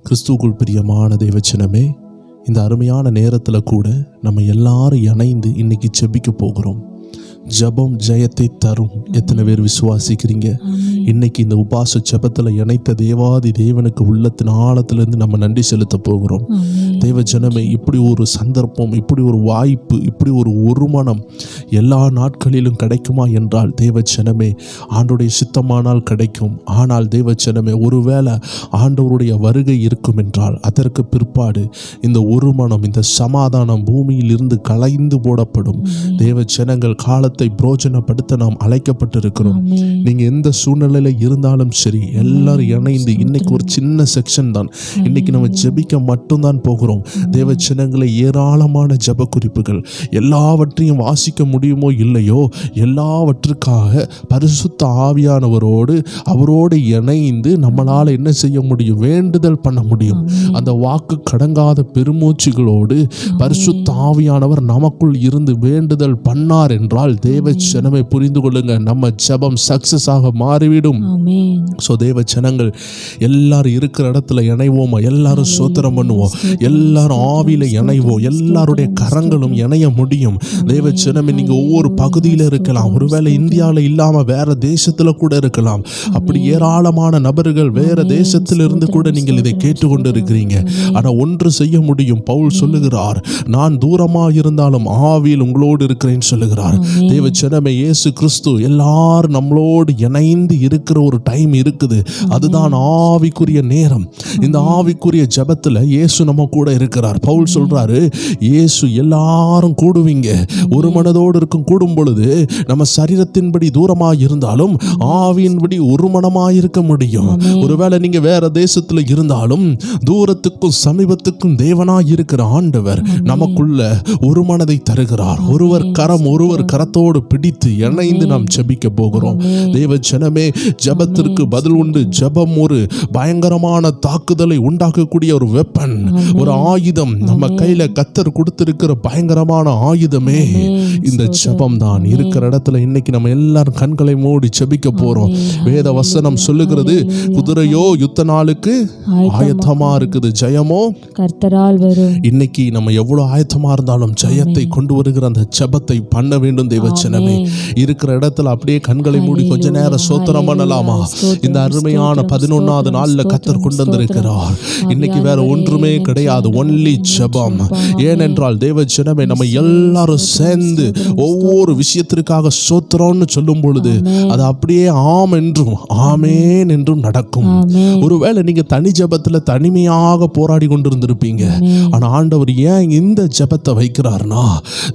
கிறிஸ்துவுக்குள் பிரியமான தேவச்சனமே, இந்த அருமையான நேரத்தில் கூட நம்ம எல்லாரும் இணைந்து இன்னைக்கு ஜெபிக்க போகிறோம். ஜெபம் ஜெயத்தை தரும். எத்தனை பேர் விசுவாசிக்கிறீங்க? இன்னைக்கு இந்த உபாச ஜெபத்தில் இணைத்த தேவாதி தேவனுக்கு உள்ளத்தின் ஆழத்திலிருந்து நம்ம நன்றி செலுத்த போகிறோம். தேவ ஜனமே, இப்படி ஒரு சந்தர்ப்பம், இப்படி ஒரு வாய்ப்பு, இப்படி ஒரு ஒருமனம் எல்லா நாட்களிலும் கிடைக்குமா என்றால் தேவ ஜனமே, ஆண்டவருடைய சித்தமானால் கிடைக்கும். ஆனால் தேவ ஜனமே, ஒருவேளை ஆண்டவருடைய வருகை இருக்கும் என்றால் அதற்கு பிற்பாடு இந்த ஒருமனம், இந்த சமாதானம் பூமியில் இருந்து கலைந்து போடப்படும். தேவ ஜனங்கள் காலத்தை பிரோஜனப்படுத்த நாம் அழைக்கப்பட்டிருக்கிறோம். நீங்க எந்த சூழ்நிலையில இருந்தாலும் சரி, எல்லாரும் இணைந்து இன்னைக்கு ஒரு சின்ன செக்ஷன் தான், இன்னைக்கு நம்ம ஜெபிக்க மட்டும்தான் போகிறோம். தேவ ஜனங்களை ஏராளமான ஜெப குறிப்புகள், எல்லாவற்றையும் வாசிக்க முடியுமோ இல்லையோ, எல்லாவற்றுக்காக பரிசுத்த ஆவியானவரோடு அவரோடு இணைந்து நம்மளால என்ன செய்ய முடியும்? வேண்டுதல் பண்ண முடியும். அந்த வாக்கு கடங்காத பெருமூச்சுகளோடு பரிசுத்த ஆவியானவர் நமக்குள் இருந்து வேண்டுதல் பண்ணார் என்றால் தேவ ஜனமே புரிந்து கொள்ளுங்க, நம்ம ஜெபம் சக்சஸ் ஆக மாறிவிடும். சோ தேவ ஜனங்கள் எல்லாரும் இருக்கிற இடத்துல இணைவோமா? எல்லாரும் ஸ்தோத்திரம் பண்ணுவோம், எல்லாரும் ஆவியில இணைவோம், எல்லாருடைய கரங்களும் இணைய முடியும். தேவ ஜனமே, நீங்க ஒவ்வொரு பகுதியில இருக்கலாம், ஒருவேளை இந்தியாவில் இல்லாம வேற தேசத்துல கூட இருக்கலாம். அப்படி ஏராளமான நபர்கள் வேற தேசத்திலிருந்து கூட நீங்கள் இதை கேட்டுக்கொண்டு இருக்கிறீங்க. ஆனா ஒன்று செய்ய முடியும். பவுல் சொல்லுகிறார், நான் தூரமா இருந்தாலும் ஆவியில் உங்களோடு இருக்கிறேன்னு சொல்லுகிறார். தேவ ஜனமே, இயேசு கிறிஸ்து எல்லாரும் நம்மளோடு இணைந்து இருக்கிற ஒரு டைம் இருக்குது. அதுதான் ஆவிக்குரிய நேரம். இந்த ஆவிக்குரிய ஜெபத்துல இயேசு நம்ம கூட இருக்கிறார். பவுல் சொல்றாரு, இயேசு எல்லாரும் கூடுவீங்க, ஒரு மனதோடு இருக்கும். கூடும் பொழுது நம்ம சரீரத்தின்படி தூரமாக இருந்தாலும் ஆவியின்படி ஒரு மனமாக இருக்க முடியும். ஒருவேளை நீங்க வேற தேசத்துல இருந்தாலும் தூரத்துக்கும் சமீபத்துக்கும் தேவனாய் இருக்கிற ஆண்டவர் நமக்குள்ள ஒரு மனதை தருகிறார். ஒருவர் கரம் ஒருவர் கரத்தோடு பிடித்து இணைந்து நாம் ஜெபிக்க போகிறோம். தேவ ஜனமே, ஜெபத்திற்கு பதில் உண்டு. ஜெபம் ஒரு பயங்கரமான தாக்குதலை உண்டாக்கக்கூடிய ஒரு வெப்பன், ஒரு ஆயுதம். நம்ம கையில கர்த்தர் கொடுத்திருக்கிற பயங்கரமான ஆயுதமே இந்த ஜெபம் தான். இருக்கிற இடத்துல இன்னைக்கு நம்ம எல்லாரும் கண்களை மூடி ஜெபிக்க போறோம். வேத வசனம் சொல்லுகிறது, குதிரையோ யுத்த நாளுக்கு ஆயத்தமா இருக்குது, ஜெயமோ கர்த்தரால் வரும். இன்னைக்கு நம்ம எவ்வளவு ஆயத்தமா இருந்தாலும் ஜெயத்தை கொண்டு வருகிற அந்த ஜெபத்தை பண்ண வேண்டும். தேவ ஜனமே, இருக்கிற இடத்துல அப்படியே கண்களை மூடி கொஞ்ச நேரம் ஸ்தோத்திரம் பண்ணலாமா? இந்த அருமையான 11வது நாள்ல கர்த்தர் கொண்டு வந்திருக்கிறார். இன்னைக்கு வேற ஒன்றுமே கிடையாது, ஒன்லி ஜெபம். ஏனென்றால் தேவ ஜனமே, நம்ம எல்லாரும் சேர்ந்து ஒவ்வொரு விஷயத்திற்காக ஸ்தோத்திரம்னு சொல்லும் பொழுது அது அப்படியே ஆம் என்றும் ஆமேன் என்றும் நடக்கும். ஒருவேளை நீங்க தனி ஜெபத்துல தனிமையாக போராடி கொண்டிருந்திருப்பீங்க. ஆனா ஆண்டவர் ஏன் இந்த ஜெபத்தை வைக்கிறார்னா,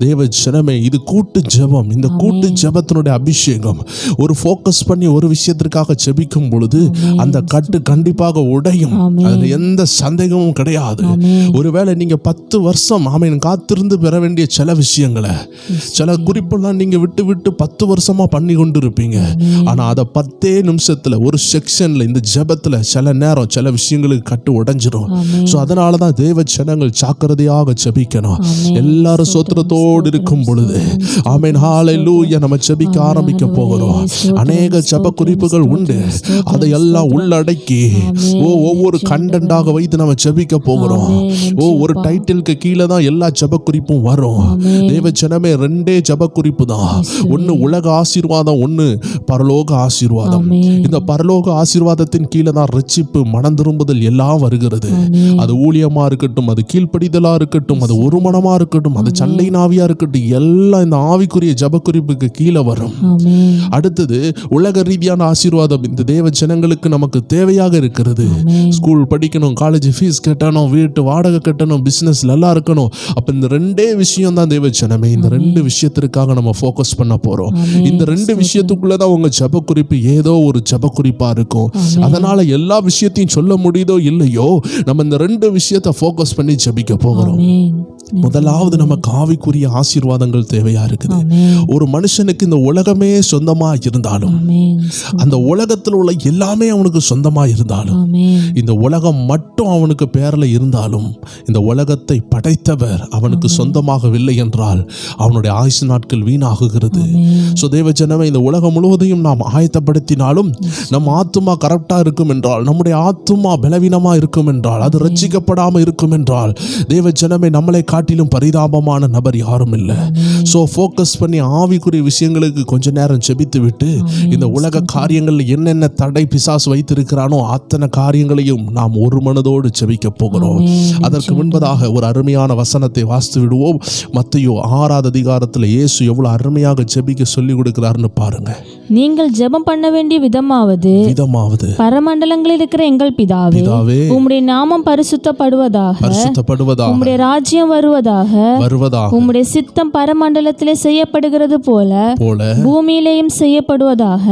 தேவ ஜனமே, இது கூட்டு ஜெபம். இந்த கூட்டு ஜெபத்தினுடைய அபிஷேகம், ஒரு ஃபோக்கஸ் பண்ணி ஒரு விஷயத்திற்காக ஜெபிக்கும் பொழுது அந்த கட்டு கண்டிப்பாக உடையும். அதுல எந்த சந்தேகமும் கிடையாது. ஒருவேளை நீங்க 10 வருஷம் காத்திருந்து பெற வேண்டிய சில விஷயங்களை, சில குறிப்பெல்லாம் நீங்க விட்டு விட்டு 10 வருஷமா பண்ணி கொண்டு இருப்பீங்க. ஆனா அதை 10 நிமிஷத்துல ஒரு செக்ஷன்ல இந்த ஜெபத்துல சில நேரம் சில விஷயங்களுக்கு கட்டு உடைஞ்சிரும். சோ அதனாலதான் தேவ ஜனங்கள் ஜாக்கிரதையாக ஜெபிக்கணும். எல்லாரும் ஸ்தோத்திரத்தோடு இருக்கும் பொழுது ஆமென், ஹalleluya, நம்ம ஜெபிக்க ஆரம்பிக்க போகிறோம். அநேக ஜெப குறிப்புகள் உண்டு, அதையெல்லாம் உள்ளடக்கி ஒவ்வொரு கண்டென்ட்டாக வைத்து நம்ம ஜெபிக்க போகிறோம். ஒரு டைட்டிலுக்கு கீழே தான் எல்லா ஜெப குறிப்பும் வரும். தேவ ஜனமே, 2 ஜெப குறிப்பு தான். ஒன்னு உலக ஆசீர்வாதம், ஒன்னு பரலோக ஆசீர்வாதம். இந்த பரலோக ஆசீர்வாதத்தின் கீழே தான் ரட்சிப்பு, மனம் திரும்புதல் எல்லாம் வருகிறது. அது ஊழியமா இருக்கட்டும், அது கீழ்ப்படிதலா இருக்கட்டும், அது ஒரு மனமா இருக்கட்டும், அது சண்டை நாவியா இருக்கட்டும், எல்லாம் இந்த ஆவிக்குரிய ஜெப குறிப்புக்கு கீழே வரும். அடுத்தது உலக ரீதியான ஆசீர்வாதம் இந்த தேவ ஜனங்களுக்கு நமக்கு தேவையாக இருக்கிறது. ஸ்கூல் படிக்கணும், காலேஜ் ஃபீஸ் கட்டணும், வீட்டு வாடகை கட்டணும், பிசினஸ் நல்லா இருக்கணும். அப்ப இந்த 2 விஷயம் தான் தேவ ஜனமே. இந்த 2 விஷயத்திற்காக நம்ம ஃபோக்கஸ் பண்ண போறோம். இந்த 2 விஷயத்துக்குள்ளதான் உங்க ஜெப குறிப்பு ஏதோ ஒரு ஜெப குறிப்பா இருக்கும். அதனால எல்லா விஷயத்தையும் சொல்ல முடியுதோ இல்லையோ, நம்ம இந்த 2 விஷயத்தை ஃபோக்கஸ் பண்ணி ஜெபிக்க போகிறோம். முதலாவது நமக்கு ஆவிக்குரிய ஆசீர்வாதங்கள் தேவையா இருக்குது. ஒரு மனுஷனுக்கு இந்த உலகமே சொந்தமா இருந்தாலும், அந்த உலகத்தில் உள்ள எல்லாமே அவனுக்கு சொந்தமா இருந்தாலும், இந்த உலகம் மட்டும் அவனுக்கு பேர்ல இருந்தாலும், இந்த உலகத்தை படைத்தவர் அவனுக்கு சொந்தமாகவில்லை என்றால் அவனுடைய ஆயுசு நாட்கள் வீணாகுகிறது. சோ தேவ ஜனமே, இந்த உலகம் முழுவதையும் நாம் ஆயத்தப்படுத்தினாலும் நம்ம ஆத்துமா கரெக்டா இருக்கும் என்றால், நம்முடைய ஆத்துமா பலவீனமா இருக்கும் என்றால், அது ரட்சிக்கப்படாம இருக்கும் என்றால், தேவ ஜனமே, நம்மளை காட்டிலும் பரிதாபமான நபர் யாரும் இல்லை. சோ ஃபோக்கஸ் பண்ணி ஆவிக்குரிய விஷயங்களுக்கு கொஞ்ச நேரம் செபித்து விட்டு, இந்த உலக காரியங்கள்ல என்னென்ன தடை பிசாசு வைத்திருக்கிறானோ அத்தனை காரியங்களையும் நாம் ஒரு மனதோடு செபிக்க போகிறோம். அதற்கு முன்பதாக ஒரு அருமையான வசனத்தை வாசித்து விடுவோம். மத்தேயு 6வது அதிகாரத்தில் இயேசு எவ்வளவு அருமையாக செபிக்க சொல்லி கொடுக்கிறாருன்னு பாருங்க. நீங்கள் ஜெபம் பண்ண வேண்டிய விதமாவது பரமண்டலங்களில் இருக்கிற எங்கள் பிதாவே, உம்முடைய நாமம் பரிசுத்தப்படுவதாக, உம்முடைய ராஜ்யம் வருவதாக, உம்முடைய சித்தம் பரமண்டலத்திலே செய்யப்படுகிறது போல பூமியிலேயும் செய்யப்படுவதாக.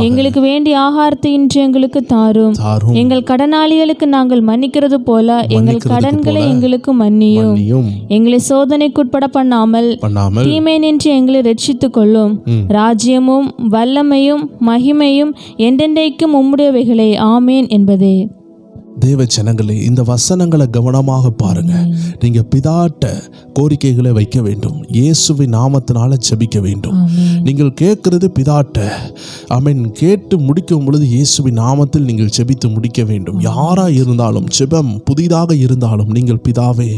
எங்களுக்கு வேண்டிய ஆகாரத்தை இன்று எங்களுக்கு தாரும். எங்கள் கடனாளிகளுக்கு நாங்கள் மன்னிக்கிறது போல எங்கள் கடன்களை எங்களுக்கு மன்னியும். எங்களை சோதனைக்குட்பட பண்ணாமல் தீமை நின்று எங்களை ரட்சித்துக் கொள்ளும். ராஜ்யமும் வல்லமையும் மகிமையும் என்றென்றைக்கும் உம்முடையவைகளே. ஆமேன் என்பதே. தேவ ஜனங்களே, இந்த வசனங்களை கவனமாக பாருங்க. நீங்க பிதாட்ட கோரிக்கைகளை வைக்க வேண்டும். இயேசுவின் நாமத்தினால ஜெபிக்க வேண்டும். நீங்கள் கேட்கிறது பிதாட்ட. ஆமென். கேட்டு முடிக்கும் பொழுது இயேசுவின் நாமத்தில் நீங்கள் ஜெபித்து முடிக்க வேண்டும். யாரா இருந்தாலும், ஜெபம் புதிதாக இருந்தாலும், நீங்கள் பிதாவே,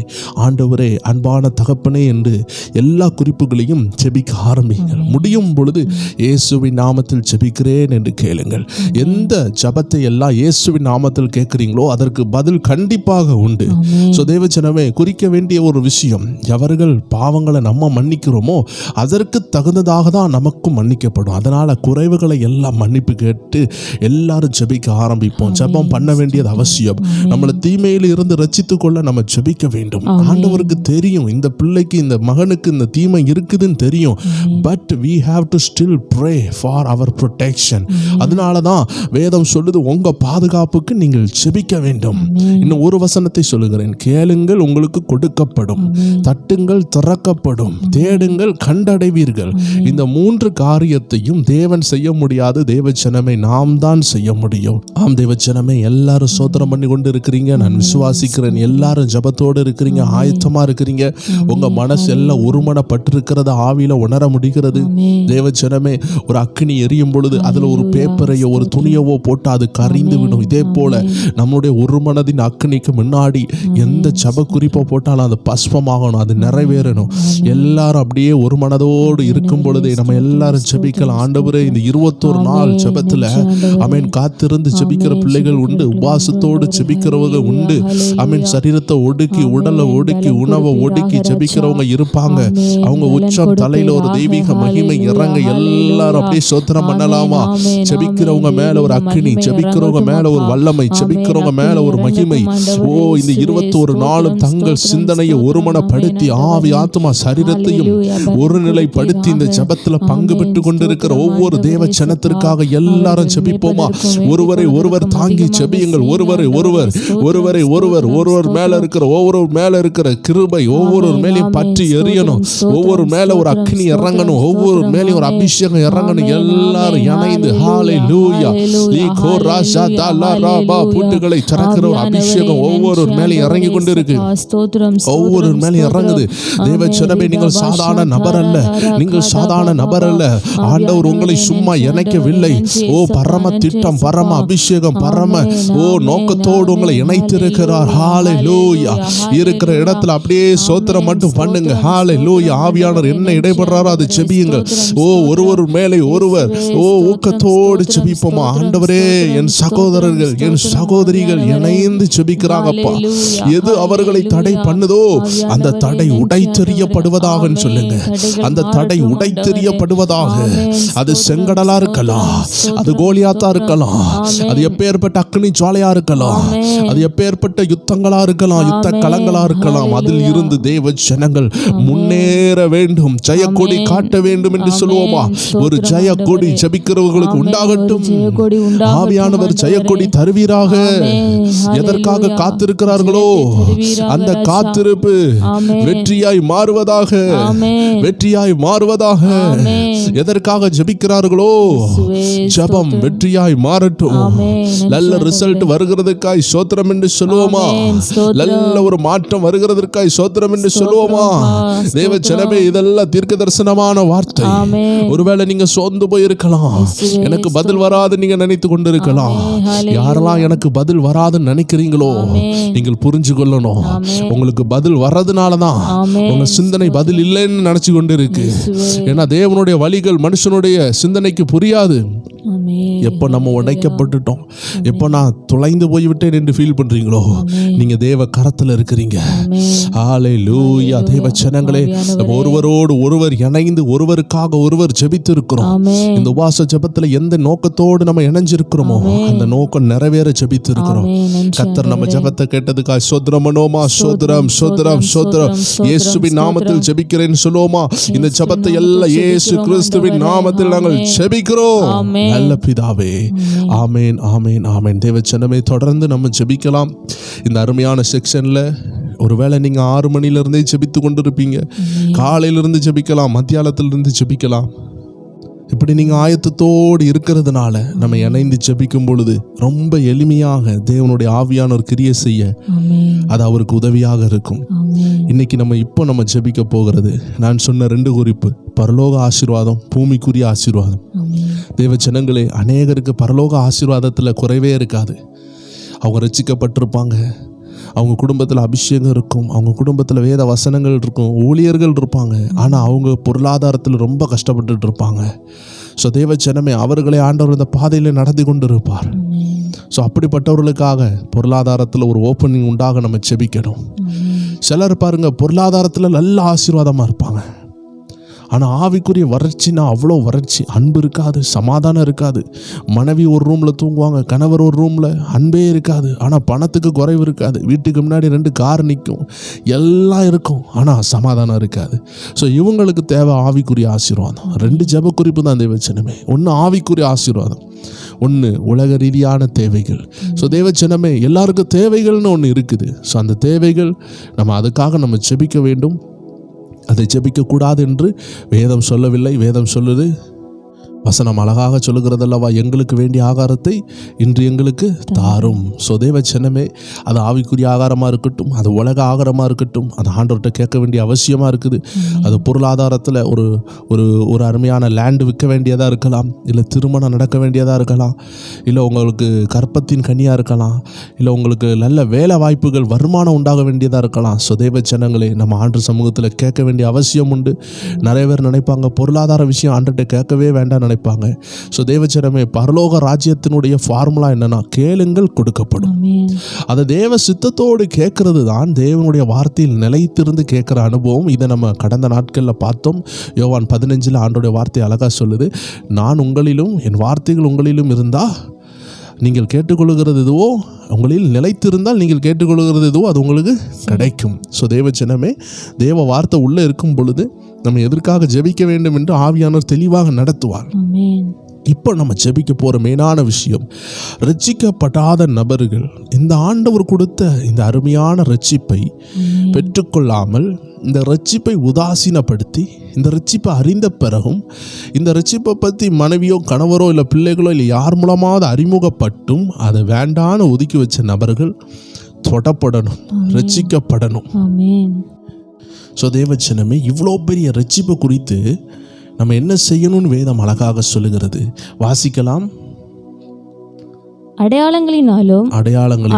ஆண்டவரே, அன்பான தகப்பனே என்று எல்லா குறிப்புகளையும் ஜெபிக்க ஆரம்பிங்கள். முடியும் பொழுது இயேசுவின் நாமத்தில் ஜெபிக்கிறேன் என்று கேளுங்கள். எந்த ஜெபத்தை எல்லாம் இயேசுவின் நாமத்தில் கேட்கிறீங்களோ அதற்கு பதில் கண்டிப்பாக உண்டு. சோ தேவ ஜனமே, குறிக்க வேண்டிய ஒரு விஷயம், எவர்கள் பாவங்களை நம்ம மன்னிக்கிறோமோ அதற்கு தகுந்ததாக தான் நமக்கும் மன்னிக்கப்படும். அதனால குறைவுகளை எல்லாம் மன்னிப்பு கேட்டு எல்லாரும் ஜெபிக்க ஆரம்பிப்போம். ஜெபம் பண்ண வேண்டியது அவசியம். நம்மளை தீமையில இருந்து ரட்சித்துக் கொள்ள நம்ம ஜெபிக்க வேண்டும். ஆண்டவருக்கு தெரியும் இந்த பிள்ளைக்கு, இந்த மகனுக்கு இந்த தீமை இருக்குதுன்னு தெரியும். But we have to still pray for our protection. அதனாலதான் வேதம் சொல்லுது, உங்க பாதுகாப்புக்கு நீங்கள் ஜெபிக்க வேண்டும். இன்னும் ஒரு வசனத்தை சொல்லுகிறேன். கேளுங்கள், உங்களுக்கு கொடுக்கப்படும். தட்டுங்கள், திறக்கப்படும். தேடுங்கள், கண்டடைவீர்கள். இந்த 3 காரியத்தையும் தேவன் செய்ய முடியாது. தேவ ஜனமே, நாம் தான் செய்ய முடியும். ஆம் தேவ ஜனமே, எல்லாரும் சோதனம் பண்ணி கொண்டு இருக்கிறீங்க. நான் விசுவாசிக்கிறேன். எல்லாரும் ஜபத்தோடு இருக்கிறீங்க, ஆயத்தமா இருக்கிறீங்க. உங்க மனசு எல்லாம் ஒருமனப்பட்டிருக்கிறத ஆவியில உணர முடிகிறது. தேவ ஜனமே, ஒரு அக்கினி எரியும் பொழுது அதுல ஒரு பேப்பரையோ ஒரு துணியவோ போட்டு அது கரிந்து விடும். இதே போல நம்முடைய ஒரு மனதின் அக்கினிக்கு முன்னாடி எந்த ஜப குறிப்பை போட்டாலும் அது பஸ்பமாகணும், அது நிறைவேறணும். எல்லாரும் அப்படியே ஒரு மனதோடு இருக்கும் பொழுதே நம்ம எல்லாரும் ஜெபிக்கலாம். ஆண்டவரே, இந்த 21 நாள் ஜெபத்துல ஆமென் காத்திருந்து ஜெபிக்கிற பிள்ளைகள் உண்டு. உபாசத்தோடு ஜெபிக்கிறவங்க உண்டு. ஆமென். சரீரத்தை ஒடுக்கி, உடலை ஒடுக்கி, உணவை ஒடுக்கி ஜெபிக்கிறவங்க இருப்பாங்க. அவங்க உச்சம் தலையில ஒரு தெய்வீக மகிமை இறங்க எல்லாரும் அப்படியே ஸ்தோத்திரம் பண்ணலாமா? ஜெபிக்கிறவங்க மேல ஒரு அக்கினி, ஜெபிக்கிறவங்க மேல ஒரு வல்லமை, ஜெபிக்கிறவங்க மேல ஒரு மகிமை. இந்த 21 நாளும் தங்கள் சிந்தனையை ஒருமனப்படுத்தி ஆவி ஆத்மா சரீரத்தையும் ஒருநிலைப்படுத்தி இந்த ஜெபத்துல பங்கு பெற்று கொண்டிருக்கிற ஒவ்வொரு தேவ ஜனத்திற்காக எல்லாரும் ஜெபிப்போமா? ஒருவரை ஒருவர் தாங்கி ஜெபியுங்கள். ஒருவர் மேல இருக்கிற கிருபை ஒவ்வொரு மேலையும் பற்றி எரியணும். ஒவ்வொரு மேல ஒரு அக்னி இறங்கணும். ஒவ்வொரு மேலையும் ஒரு அபிஷேகம் இறங்கணும். எல்லாரும் இணைந்து ஹalleluya லீகோ ராஜா தலா ராபா புட்டுகளை திறக்கிற ஒரு அபிஷேகம் ஒவ்வொரு மேலே இறங்கி கொண்டு இருக்கு. ஒவ்வொரு மேலே இறங்குது. தேவ ஜனமே, நீங்கள் சாதாரண நபர் அல்ல. நீங்கள் சாதாரண நபர் அல்ல. ஆண்டவர் உங்களை சும்மா இணைக்கவில்லை. பரம திட்டம், பரம அபிஷேகம், பரம நோக்கத்தோடு உங்களை இணைத்திருக்கிறார். ஹalleluya. இருக்கிற இடத்துல அப்படியே ஸ்தோத்திரம் மட்டும் பண்ணுங்க. ஹalleluya. ஆவியானவர் என்ன இடைபடுறாரோ அது ஜெபியுங்கள். ஒருவர் மேலே ஒருவர் ஊக்கத்தோடு ஜெபிப்போமா? ஆண்டவரே, என் சகோதரர்கள், என் சகோதரிகள் இணைந்து ஜெபிக்கிறாங்கப்பா. எது அவர்களை தடை பண்ணுதோ அந்த தடை உடைத்தெறியப்படுவதாக சொல்லுங்க. அந்த தடை உடைத்தெறியப்படுவதாக. அது செங்கடலா இருக்கலாம், அது கோலியாத்தா இருக்கலாம், அது எப்பேற்பட்ட அக்னி ஜுவாலையா இருக்கலாம், அது எப்பேற்பட்ட யுத்தங்களா இருக்கலாம், யுத்த களங்களா இருக்கலாம். அதில் இருந்து தேவ ஜனங்கள் முன்னேற வேண்டும், ஜெயக்கொடி காட்ட வேண்டும் என்று சொல்லுவோமா? ஒரு ஜெயக்கொடி ஜெபிக்கிறவர்களுக்கு உண்டாகட்டும். ஆவியானவர் ஜெயக்கொடி தருவீராக. எதற்காக காத்திருக்கிறார்களோ அந்த காத்திருப்பு வெற்றியாய் மாறுவதாக, வெற்றியாய் மாறுவதாக. எதற்காக ஜெபிக்கிறார்களோ ஜெபம் வெற்றியாய் மாறட்டும். நல்ல ரிசல்ட் வருகிறதுக்காய் ஸ்தோத்திரம் என்று சொல்லுவோமா? நல்ல ஒரு மாற்றம் வருகிறதற்காய் ஸ்தோத்திரம் என்று சொல்லுவோமா? தேவ ஜனமே, இதெல்லாம் தீர்க்க தரிசனமான வார்த்தை. ஒருவேளை நீங்க சோர்ந்து போயிருக்கலாம், எனக்கு பதில் வராது நீங்க நினைத்து கொண்டிருக்கலாம். யாரெல்லாம் எனக்கு பதில் வராதுன்னு நினைக்கிறீங்களோ நீங்கள் புரிஞ்சு கொள்ளணும், உங்களுக்கு பதில் வர்றதுனாலதான் உங்க சிந்தனை பதில் இல்லைன்னு நினைச்சு கொண்டு இருக்கு. ஏன்னா தேவனுடைய வழிகள் மனுஷனுடைய சிந்தனைக்கு புரியாது. எப்போ நம்ம உடைக்கப்பட்டுட்டோம், எப்போ நான் தொலைந்து போய்விட்டேன் என்று ஃபீல் பண்றீங்களோ நீங்க தேவ கரத்துல இருக்கிறீங்க. ஹல்லேலூயா. தேவ ஜனங்களே, நம்ம ஒருவரோடு ஒருவர் இணைந்து ஒருவருக்காக ஒருவர் ஜெபித்து இருக்கிறோம். இந்த உபவாச ஜெபத்துல எந்த நோக்கத்தோடு நம்ம இணைஞ்சிருக்கிறோமோ அந்த நோக்கம் நிறைவேற ஜெபித்து இருக்கிறோம். கர்த்தர் நம்ம ஜெபத்தை கேட்டதுக்காக ஸ்தோத்திரம் பண்ணுவோமா? ஸ்தோத்திரம், ஸ்தோத்திரம், ஸ்தோத்திரம். இயேசுவின் நாமத்தில் ஜெபிக்கிறேன்னு சொல்லுவோமா? இந்த ஜெபத்தை எல்லாம் இயேசு கிறிஸ்துவின் நாமத்தில் நாங்கள் ஜெபிக்கிறோம். நல்ல பிதாவே, ஆமேன், ஆமேன், ஆமேன். தேவ ஜனமே, தொடர்ந்து நம்ம ஜெபிக்கலாம். இந்த அருமையான செக்ஷன்ல ஒருவேளை நீங்க 6 மணிலிருந்தே ஜெபித்து கொண்டிருப்பீங்க. காலையிலிருந்து ஜெபிக்கலாம், மத்தியானத்திலிருந்து ஜெபிக்கலாம். இப்படி நீங்க ஆயத்தத்தோடு இருக்கிறதுனால நம்ம இணைந்து ஜெபிக்கும் பொழுது ரொம்ப எளிமையாக தேவனுடைய ஆவியானவர் கிரியை செய்ய அது அவருக்கு உதவியாக இருக்கும். இன்னைக்கு நம்ம ஜெபிக்க போகிறது, நான் சொன்ன 2 குறிப்பு, பரலோக ஆசீர்வாதம், பூமிக்குரிய ஆசீர்வாதம். தேவ ஜனங்களே, அநேகருக்கு பரலோக ஆசீர்வாதத்தில் குறைவே இருக்காது. அவங்க ரட்சிக்கப்பட்டிருப்பாங்க, அவங்க குடும்பத்தில் அபிஷேகம் இருக்கும், அவங்க குடும்பத்தில் வேத வசனங்கள் இருக்கும், ஊழியர்கள் இருப்பாங்க. ஆனால் அவங்க பொருளாதாரத்தில் ரொம்ப கஷ்டப்பட்டுட்டு இருப்பாங்க. ஸோ தேவ ஜனமே, அவர்களை ஆண்டவர் இந்த பாதையில் நடத்தி கொண்டு இருப்பார். ஸோ அப்படிப்பட்டவர்களுக்காக பொருளாதாரத்தில் ஒரு ஓப்பனிங் உண்டாக நம்ம ஜெபிக்கணும். சிலர் பாருங்க, பொருளாதாரத்தில் நல்ல ஆசீர்வாதமாக இருப்பாங்க, ஆனால் ஆவிக்குரிய வறட்சினா அவ்வளோ வறட்சி, அன்பு இருக்காது, சமாதானம் இருக்காது. மனைவி ஒரு ரூமில் தூங்குவாங்க, கணவர் ஒரு ரூமில், அன்பே இருக்காது. ஆனால் பணத்துக்கு குறைவு இருக்காது, வீட்டுக்கு முன்னாடி 2 கார் நிற்கும், எல்லாம் இருக்கும், ஆனால் சமாதானம் இருக்காது. ஸோ இவங்களுக்கு தேவை ஆவிக்குரிய ஆசீர்வாதம். 2 ஜெப குறிப்பு தான் தேவச்சனமே. ஒன்று ஆவிக்குரிய ஆசீர்வாதம், ஒன்று உலக ரீதியான தேவைகள். ஸோ தேவச்சனமே, எல்லாருக்கும் தேவைகள்னு ஒன்று இருக்குது. ஸோ அந்த தேவைகள் அதுக்காக நம்ம ஜெபிக்க வேண்டும். அதை ஜெபிக்கக்கூடாது என்று வேதம் சொல்லவில்லை. வேதம் சொல்லுது, வசனம் அழகாக சொல்லுகிறதல்லவா, எங்களுக்கு வேண்டிய ஆகாரத்தை இன்று எங்களுக்கு தாரும். ஸோ தேவ ஜனமே, அது ஆவிக்குரிய ஆகாரமாக இருக்கட்டும், அது உலக ஆகாரமாக இருக்கட்டும், அது ஆண்டவர்கிட்ட கேட்க வேண்டிய அவசியமாக இருக்குது. அது பொருளாதாரத்தில் ஒரு ஒரு ஒரு அருமையான லேண்டு விற்க வேண்டியதாக இருக்கலாம், இல்லை திருமணம் நடக்க வேண்டியதாக இருக்கலாம், இல்லை உங்களுக்கு கற்பத்தின் கனியாக இருக்கலாம், இல்லை உங்களுக்கு நல்ல வேலை வாய்ப்புகள், வருமானம் உண்டாக வேண்டியதாக இருக்கலாம். ஸோ தேவ ஜனங்களே, நம்ம ஆண்டு சமூகத்தில் கேட்க வேண்டிய அவசியம் உண்டு. நிறைய பேர் நினைப்பாங்க பொருளாதார விஷயம் ஆண்டுகிட்ட கேட்கவே வேண்டாம் நினைப்பாங்க. ஸோ தேவச்சனமே, பரலோக ராஜ்யத்தினுடைய ஃபார்முலா என்னன்னா, கேளுங்கள் கொடுக்கப்படும். அதை தேவ சித்தத்தோடு கேட்கறது தான் தேவனுடைய வார்த்தையில் நிலைத்திருந்து கேட்குற அனுபவம். இதை நம்ம கடந்த நாட்களில் பார்த்தோம். யோவான் 15 ஆண்டோடைய வார்த்தை அழகாக சொல்லுது, நான் உங்களிலும் என் வார்த்தைகள் உங்களிலும் இருந்தா நீங்கள் கேட்டுக்கொள்கிறது எதுவோ, உங்களில் நிலைத்திருந்தால் நீங்கள் கேட்டுக்கொள்கிறது எதுவோ அது உங்களுக்கு கிடைக்கும். ஸோ தேவச்சனமே, தேவ வார்த்தை உள்ளே இருக்கும் பொழுது நம்ம எதற்காக ஜெபிக்க வேண்டும் என்று ஆவியானவர் தெளிவாக நடத்துவார். இப்போ நம்ம ஜெபிக்க போகிற மெயினான விஷயம், ரட்சிக்கப்படாத நபர்கள் இந்த ஆண்டவர் கொடுத்த இந்த அருமையான ரட்சிப்பை பெற்றுக்கொள்ளாமல், இந்த ரட்சிப்பை உதாசீனப்படுத்தி, இந்த ரட்சிப்பை அறிந்த பிறகும் இந்த ரட்சிப்பை பற்றி மனைவியோ கணவரோ இல்லை பிள்ளைகளோ இல்லை யார் மூலமாவது அறிமுகப்பட்டும் அதை வேண்டான்னு ஒதுக்கி வச்ச நபர்கள் தொடப்படணும், ரட்சிக்கப்படணும். ஸோ தேவச்சனமே, இவ்வளோ பெரிய ரட்சிப்பை குறித்து நம்ம என்ன செய்யணும்னு வேதம் அழகாக சொல்லுகிறது. வாசிக்கலாம். அடையாளங்களினாலும்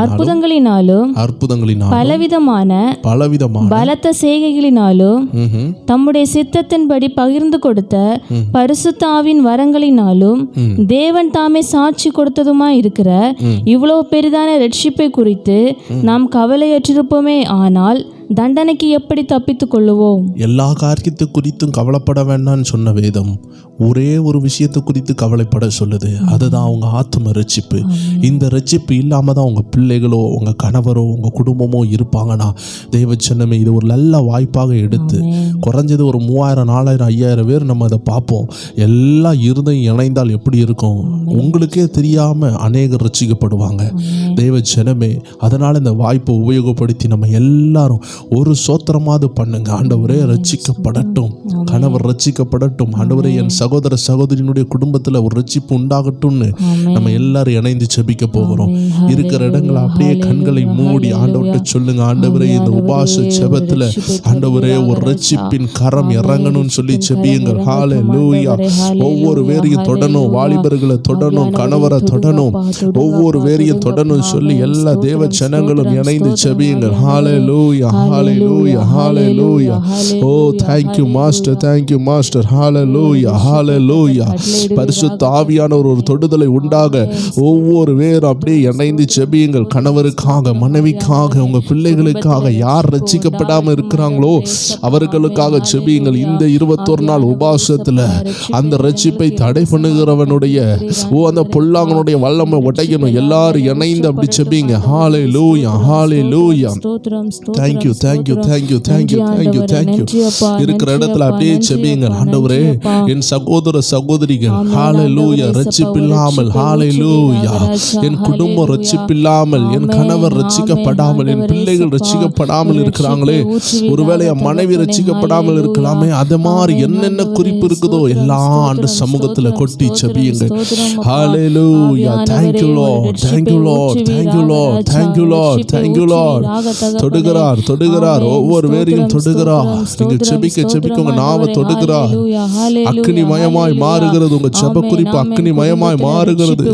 அற்புதங்களினாலும் பலவிதமான பலத்த செய்கைகளினாலும் தம்முடைய சித்தத்தின்படி பகிர்ந்து கொடுத்த பரிசுத்த ஆவியின் வரங்களினாலும் தேவன் தாமே சாட்சி கொடுத்ததுமாய் இருக்கிற இவ்வளவு பெரிதான ரட்சிப்பை குறித்து நாம் கவலையற்றிருப்போமே. ஆனால் தண்டனைக்கு எப்படி தப்பித்துக் கொள்ளுவோம்? எல்லா காரியத்தை குறித்தும் கவலைப்பட வேண்டாம்னு சொன்ன வேதம் ஒரே ஒரு விஷயத்தை குறித்து கவலைப்பட சொல்லுது. அதுதான் அவங்க ஆத்தும ரட்சிப்பு. இந்த ரட்சிப்பு இல்லாம தான் உங்க பிள்ளைகளோ உங்க கணவரோ உங்க குடும்பமோ இருப்பாங்கன்னா தெய்வச்சனமே இது ஒரு நல்ல வாய்ப்பாக எடுத்து குறைஞ்சது ஒரு 3000 4000 5000 பேர் நம்ம அதை பார்ப்போம். எல்லா இருதையும் இணைந்தால் எப்படி இருக்கும்? உங்களுக்கே தெரியாம அநேகர் ரட்சிக்கப்படுவாங்க தெய்வச்சனமே. அதனால இந்த வாய்ப்பை உபயோகப்படுத்தி நம்ம எல்லாரும் ஒரு சோத்திரமாவது பண்ணுங்க. ஆண்டவரே ரட்சிக்கப்படட்டும், கணவர் ரட்சிக்கப்படட்டும், ஆண்டவரே என் சகோதர சகோதரியினுடைய குடும்பத்துல ஒரு ரட்சிப்பு உண்டாகட்டும்னு நம்ம எல்லாரும் இணைந்து ஜெபிக்க போகிறோம். இருக்கிற இடங்களை அப்படியே கண்களை மூடி ஆண்டவர்கிட்ட சொல்லுங்க. ஆண்டவரே இந்த உபாச ஜெபத்துல ஆண்டவரே ஒரு ரட்சிப்பின் கரம் இறங்கணும்னு சொல்லி ஜெபியுங்கள். ஹல்லேலூயா. ஒவ்வொரு வேரையும் தொடணும், வாலிபர்களை தொடணும், கணவரை தொடணும், ஒவ்வொரு வேரையும் தொடணும் சொல்லி எல்லா தேவ ஜனங்களும் இணைந்து ஜெபியுங்கள். ஹல்லேலூயா, ஹல்லேலூயா, ஹல்லேலூயா. ஓ thank you master, thank you master. ஹல்லேலூயா, ஹல்லேலூயா. பரிசுத்த ஆவியானவர் ஒரு தொடுதலை உண்டாக ஒவ்வொரு பேரும் அப்படியே இணைந்து ஜெபியுங்கள். கணவருக்காக, மனைவிக்காக, உங்க பிள்ளைகளுக்காக, யார் ரட்சிக்கப்படாம இருக்கிறாங்களோ அவர்களுக்காக ஜெபியுங்கள். இந்த 21 நாள் உபாசத்துல அந்த ரட்சிப்பை தடை பண்ணுகிறவனுடைய அந்த பொல்லாங்கனுடைய வல்லமை உடையணும். எல்லாரும் இணைந்து அப்படி ஜெபிங்க. ஹல்லேலூயா, ஹல்லேலூயா. thank you, thank you, thank you, thank you, thank you, thank you. இருக்கிற இடத்துல அப்படியே ஜெபியுங்கள். ஆண்டவரே என் சகோதர சகோதரிகள் ஹல்லேலூயா ரட்சிப்பில்லாமல், ஹல்லேலூயா என் குடும்பம் ரட்சிப்பில்லாமல், என் கணவர் ரட்சிக்கப்படாமல், என் பிள்ளைகள் ரட்சிக்கப்படாமல் இருக்கிறாங்களே, ஒருவேளை என் மனைவி ரட்சிக்கப்படாமல் இருக்கலாமே, அது மாதிரி என்னென்ன குறிப்பு இருக்குதோ எல்லாம் ஆண்டு சமூகத்துல கொட்டி ஜெபியுங்கள். ஹல்லேலூயா. thank you lord, thank you lord, thank you lord, thank you lord, thank you lord. தொடுகிறார், தொடுகிறார், ஒவ்வொரு வேரையும் தொடுகிறார். நீங்க ஜெபிக்க ஜெபிக்க உங்க நாவை தொடுகிறார். அக்னி மயமாய் மாறுகிறது. உங்க ஜெப குறிப்பு அக்னி மயமாய் மாறுகிறது.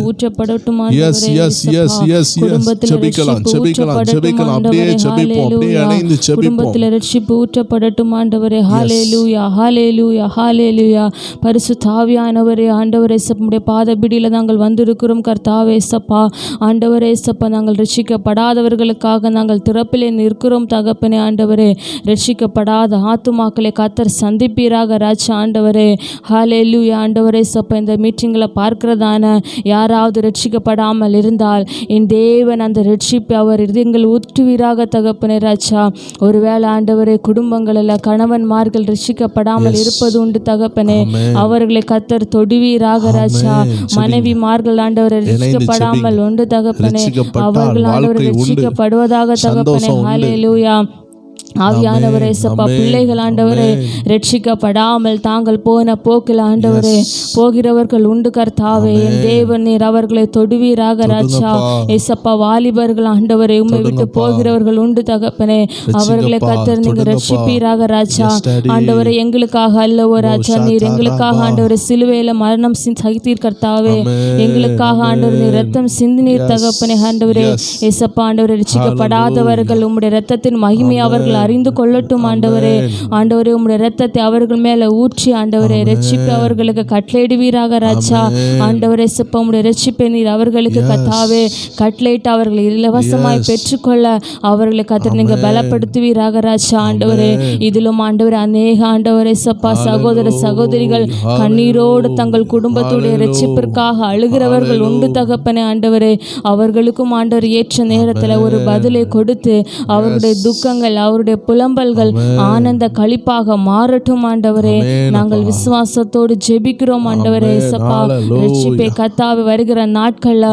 Yes yes yes yes yes ஜெபிக்கலாம், ஜெபிக்கலாம், ஜெபிக்கலாம். அப்படியே ஜெபிப்போம், அப்படியே இணைந்து ஜெபிப்போம். குடும்பத்தில் ரட்சிப்பு ஊற்றப்படட்டும் ஆண்டவரே. ஹல்லேலூயா, ஹல்லேலூயா, ஹல்லேலூயா. பரிசுத்த ஆவியானவரே, ஆண்டவரே நம்முடைய பாதபிடியில நாங்கள் வந்திருக்கிறோம் கர்த்தாவே சப்பா. ஆண்டவரே சப்பா, நாங்கள் ரட்சிக்கப்படாதவர்களுக்காக நாங்கள் திறப்பிலே நிற்கிறோம் தகப்பனே. ஆண்டவரே ரட்சிக்கப்படாத ஆத்துமாக்களை கர்த்தர் சந்திப்பீராக ராஜா. ஆண்டவரே ஹல்லேலூயா. ஆண்டவரே சப்பா, இந்த மீட்டிங்கில் பார்க்கிறதான யாராவது ரட்சிக்கப்படாமல் இருந்தால் என் தேவன் அந்த ரட்சிப்பை அவர் இதயங்கள் ஊற்றுவீராக தகப்பனே ராஜா. ஒருவேளை ஆண்டவரே குடும்பங்களில் கணவன்மார்கள் ரட்சிக்கப்படாமல் இருப்பது உண்டு தகப்பனே, அவர்களை கர்த்தர் தொடுவீராக ராஜா. மனைவிமார்கள் ஆண்டவரை ரட்சிக்கப்படாமல் உண்டு தகப்பனே, அவர்கள் ஆண்டவரை ரட்சிக்கப்படுவதாக தகப்பனே. ஹல்லேலூயா. ஆவியானவரே சப்பா, பிள்ளைகள் ஆண்டவரே ரட்சிக்கப்படாமல் தாங்கள் போன போக்கில் ஆண்டவரே போகிறவர்கள் உண்டு கர்த்தாவே. என் தேவன் நீர் அவர்களை தொடுவீராக ராஜா. ஏசப்பா, வாலிபர்கள் ஆண்டவரே உம்மை விட்டு போகிறவர்கள் உண்டு தகப்பனே, அவர்களை கர்த்தர் நீங்க ரட்சிப்பீராக ராஜா. ஆண்டவரே எங்களுக்காக அல்லவோ ராஜா, நீர் எங்களுக்காக ஆண்டவரே சிலுவையில மரணம் சகித்தீர் கர்த்தாவே. எங்களுக்காக ஆண்டவர் நீர் ரத்தம் சிந்தினீர் தகப்பனே. ஆண்டவரே ஏசப்பா, ஆண்டவரே ரட்சிக்கப்படாதவர்கள் உம்முடைய ரத்தத்தின் மகிமை அவர்கள் அறிந்து கொள்ளட்டும் ஆண்டவரே. ஆண்டவரே உம்முடைய இரத்தத்தை அவர்கள் மேல ஊற்றி ஆண்டவரே ரட்சிப்பு அவர்களுக்கு கட்டளையிடுவீராக ராஜா. ஆண்டவரே சப்பா, உம்முடைய ரட்சிப்பை நீர் அவர்களுக்கு கர்த்தாவே கட்டளையிட்டு அவர்களை இலவசமாய் பெற்றுக்கொள்ள அவர்களை கர்த்தர் நீங்க பலப்படுத்துவீராக ராஜா. ஆண்டவரே இதிலும் ஆண்டவரே அநேக ஆண்டவரே சப்பா சகோதர சகோதரிகள் கண்ணீரோடு தங்கள் குடும்பத்துடைய ரட்சிப்பிற்காக அழுகிறவர்கள் உண்டு தகப்பனே. ஆண்டவரே அவர்களுக்கும் ஆண்டவர் ஏற்ற நேரத்தில் ஒரு பதிலை கொடுத்து அவருடைய துக்கங்கள் அவருடைய புலம்பல்கள் ஆனந்த களிப்பாக மாறட்டும் ஆண்டவரே. நாங்கள் விசுவாசத்தோடு ஜெபிக்கிறோம் ஆண்டவரே சப்பா. ரட்சிப்பை கர்த்தாவே வருகிற நாட்கள்ல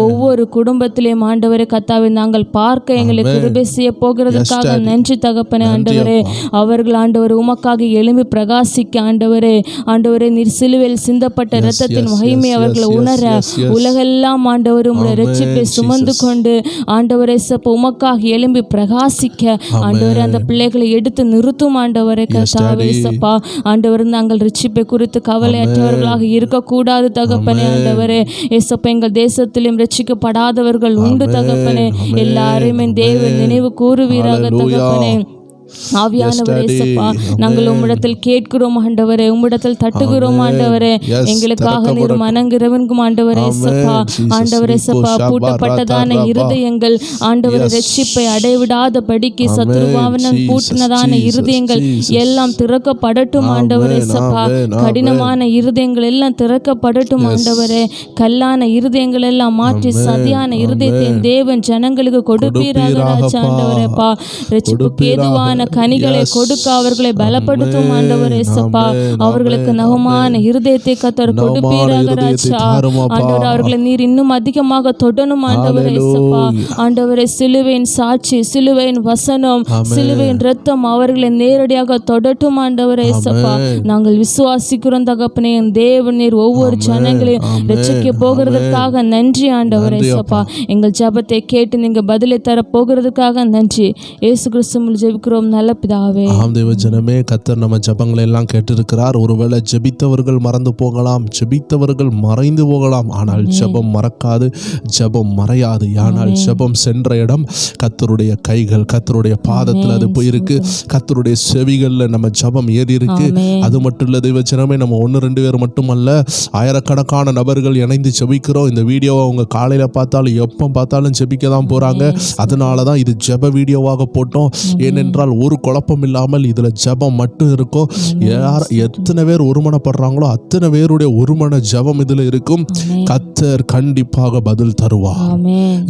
ஒவ்வொரு குடும்பத்திலேயும் ஆண்டவரே கர்த்தாவே நாங்கள் பார்க்க எங்களை கிருபை செய்ய போகிறதுக்காக நன்றி தகப்பனே. ஆண்டவரே அவர்கள் ஆண்டவர் உமக்காக எழும்பி பிரகாசிக்க ஆண்டவரே. ஆண்டவரே நீர் சிலுவையில் சிந்தப்பட்ட இரத்தத்தின் மகிமை அவர்களை உணர உலகெல்லாம் ஆண்டவர் உம்முடைய ரட்சிப்பை சுமந்து கொண்டு ஆண்டவரே சப்பா உமக்காக எழும்பி பிரகாசிக்க ஆண்டவரே அந்த பிள்ளைகளை எடுத்து நிறுத்தும் ஆண்டவரே கர்த்தாவே சப்பா. ஆண்டவர் நாங்கள் ரட்சிப்பை குறித்து கவலையற்றவர்களாக இருக்கக்கூடாது தகப்பனே. ஆண்டவரே ஏசப்பா, எங்கள் தேசத்திலும் ரட்சிக்கப்படாதவர்கள் உண்டு தகப்பனே. எல்லாரையுமே தேவன் நினைவு கூறுவீராக தகப்பனே. ஆவியானவரே இயேசப்பா, நாங்கள் உம்மிடத்தில் கேட்கிறோம் ஆண்டவரே, உம்மிடத்தில் தட்டுகிறோம் ஆண்டவரே, எங்களுக்காக நீர் மனங்கிறவனுக்கும் ஆண்டவரே இயேசப்பா, ஆண்டவரே இயேசப்பா, பூட்டப்பட்டதான இருதயங்கள் ஆண்டவரே ரட்சிப்பை அடைவிடாத படிக்கு சத்துருபாவனன் பூட்டினதான இருதயங்கள் எல்லாம் திறக்கப்படட்டும் ஆண்டவரே இயேசப்பா, கடினமான இருதயங்கள் எல்லாம் திறக்கப்படட்டும் ஆண்டவரே, கல்லான இருதயங்கள் எல்லாம் மாற்றி சதியான இருதயத்தை தேவன் ஜனங்களுக்கு கொடுப்பீராக ராஜா ஆண்டவரேப்பா, ரட்சிப்புக்கு ஏதுவான கனிகளை கொடுக்க அவர்களை பலப்படுத்தும் ஆண்டவரே இயேசப்பா, அவர்களுக்கு நவமான இருதயத்தை கர்த்தர் கொடுப்பீராக ராஜா ஆண்டவரே, அவர்களை நீர் இன்னும் அதிகமாக தொடணும் ஆண்டவரே இயேசப்பா, ஆண்டவரே சிலுவையின் சாட்சி, சிலுவையின் வசனம், சிலுவையின் இரத்தம் அவர்களை நேரடியாக தொடட்டும் ஆண்டவரே இயேசப்பா, நாங்கள் விசுவாசிக்கிறோம் தகப்பனே, தேவன் நீர் ஒவ்வொரு ஜனங்களையும் ரட்சிக்க போகிறதுக்காக நன்றி ஆண்டவரே இயேசப்பா, எங்கள் ஜெபத்தை கேட்டு நீங்க பதிலை தர போகிறதுக்காக நன்றி. இயேசு கிறிஸ்துவில் ஜெபிக்கிறோம் நல்ல பிதாவே. ஆம் தேவ ஜனமே, கர்த்தர் நம்ம ஜெபங்களை எல்லாம் கேட்டிருக்கிறார். ஒருவேளை ஜெபித்தவர்கள் மறந்து போகலாம், ஜெபித்தவர்கள் மறைந்து போகலாம், ஆனால் ஜெபம் மறக்காது, ஜெபம் மறையாது. ஆனால் ஜெபம் சென்ற இடம் கர்த்தருடைய கைகள், கர்த்தருடைய பாதத்தில் அது போயிருக்கு, கர்த்தருடைய செவிகளில் நம்ம ஜெபம் ஏறி இருக்கு. அது மட்டும் இல்லை தேவ ஜனமே, நம்ம 1-2 பேர் மட்டுமல்ல, ஆயிரக்கணக்கான நபர்கள் இணைந்து ஜெபிக்கிறோம். இந்த வீடியோவை அவங்க காலையில் பார்த்தாலும் எப்போ பார்த்தாலும் ஜெபிக்க தான் போகிறாங்க. அதனால தான் இது ஜெப வீடியோவாக போட்டோம். ஏனென்றால் ஒரு குழப்பம் இல்லாமல் இதில் ஜெபம் மட்டும் இருக்கும். எத்தனை பேர் ஒருமனப்படுறாங்களோ அத்தனை பேருடைய ஒருமன ஜெபம் இதில் இருக்கும். கர்த்தர் கண்டிப்பாக பதில் தருவார்.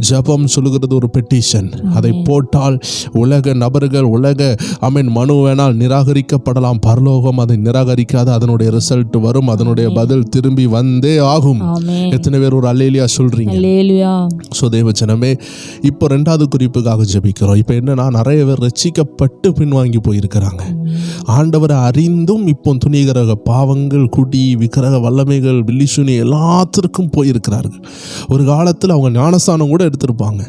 ஜெபம் சொல்லுகிறது ஒரு பெட்டிஷன். அதை போட்டால் உலக நபர்கள், உலக மனு வேணால் நிராகரிக்கப்படலாம், பரலோகம் அதை நிராகரிக்காது. அதனுடைய ரிசல்ட் வரும், அதனுடைய பதில் திரும்பி வந்தே ஆகும். எத்தனை பேர் ஒரு அல்லேலியா சொல்றீங்க? சோ தேவ ஜனமே, இப்போ 2வது குறிப்புக்காக ஜெபிக்கிறோம். இப்போ என்னன்னா, நிறைய பேர் ரட்சிக்கப்பட்டு பின்வாங்கி போயிருக்கிறாங்க. ஆண்டவரை அறிந்தும் இப்போ துணிகரக பாவங்கள், குடி, விக்கிரக வல்லமைகள், வில்லிசுனி எல்லாத்திற்கும் போயிருக்கிறார்கள். ஒரு காலத்தில் அவங்க ஞானஸ்தானம் கூட எடுத்திருப்பாங்க.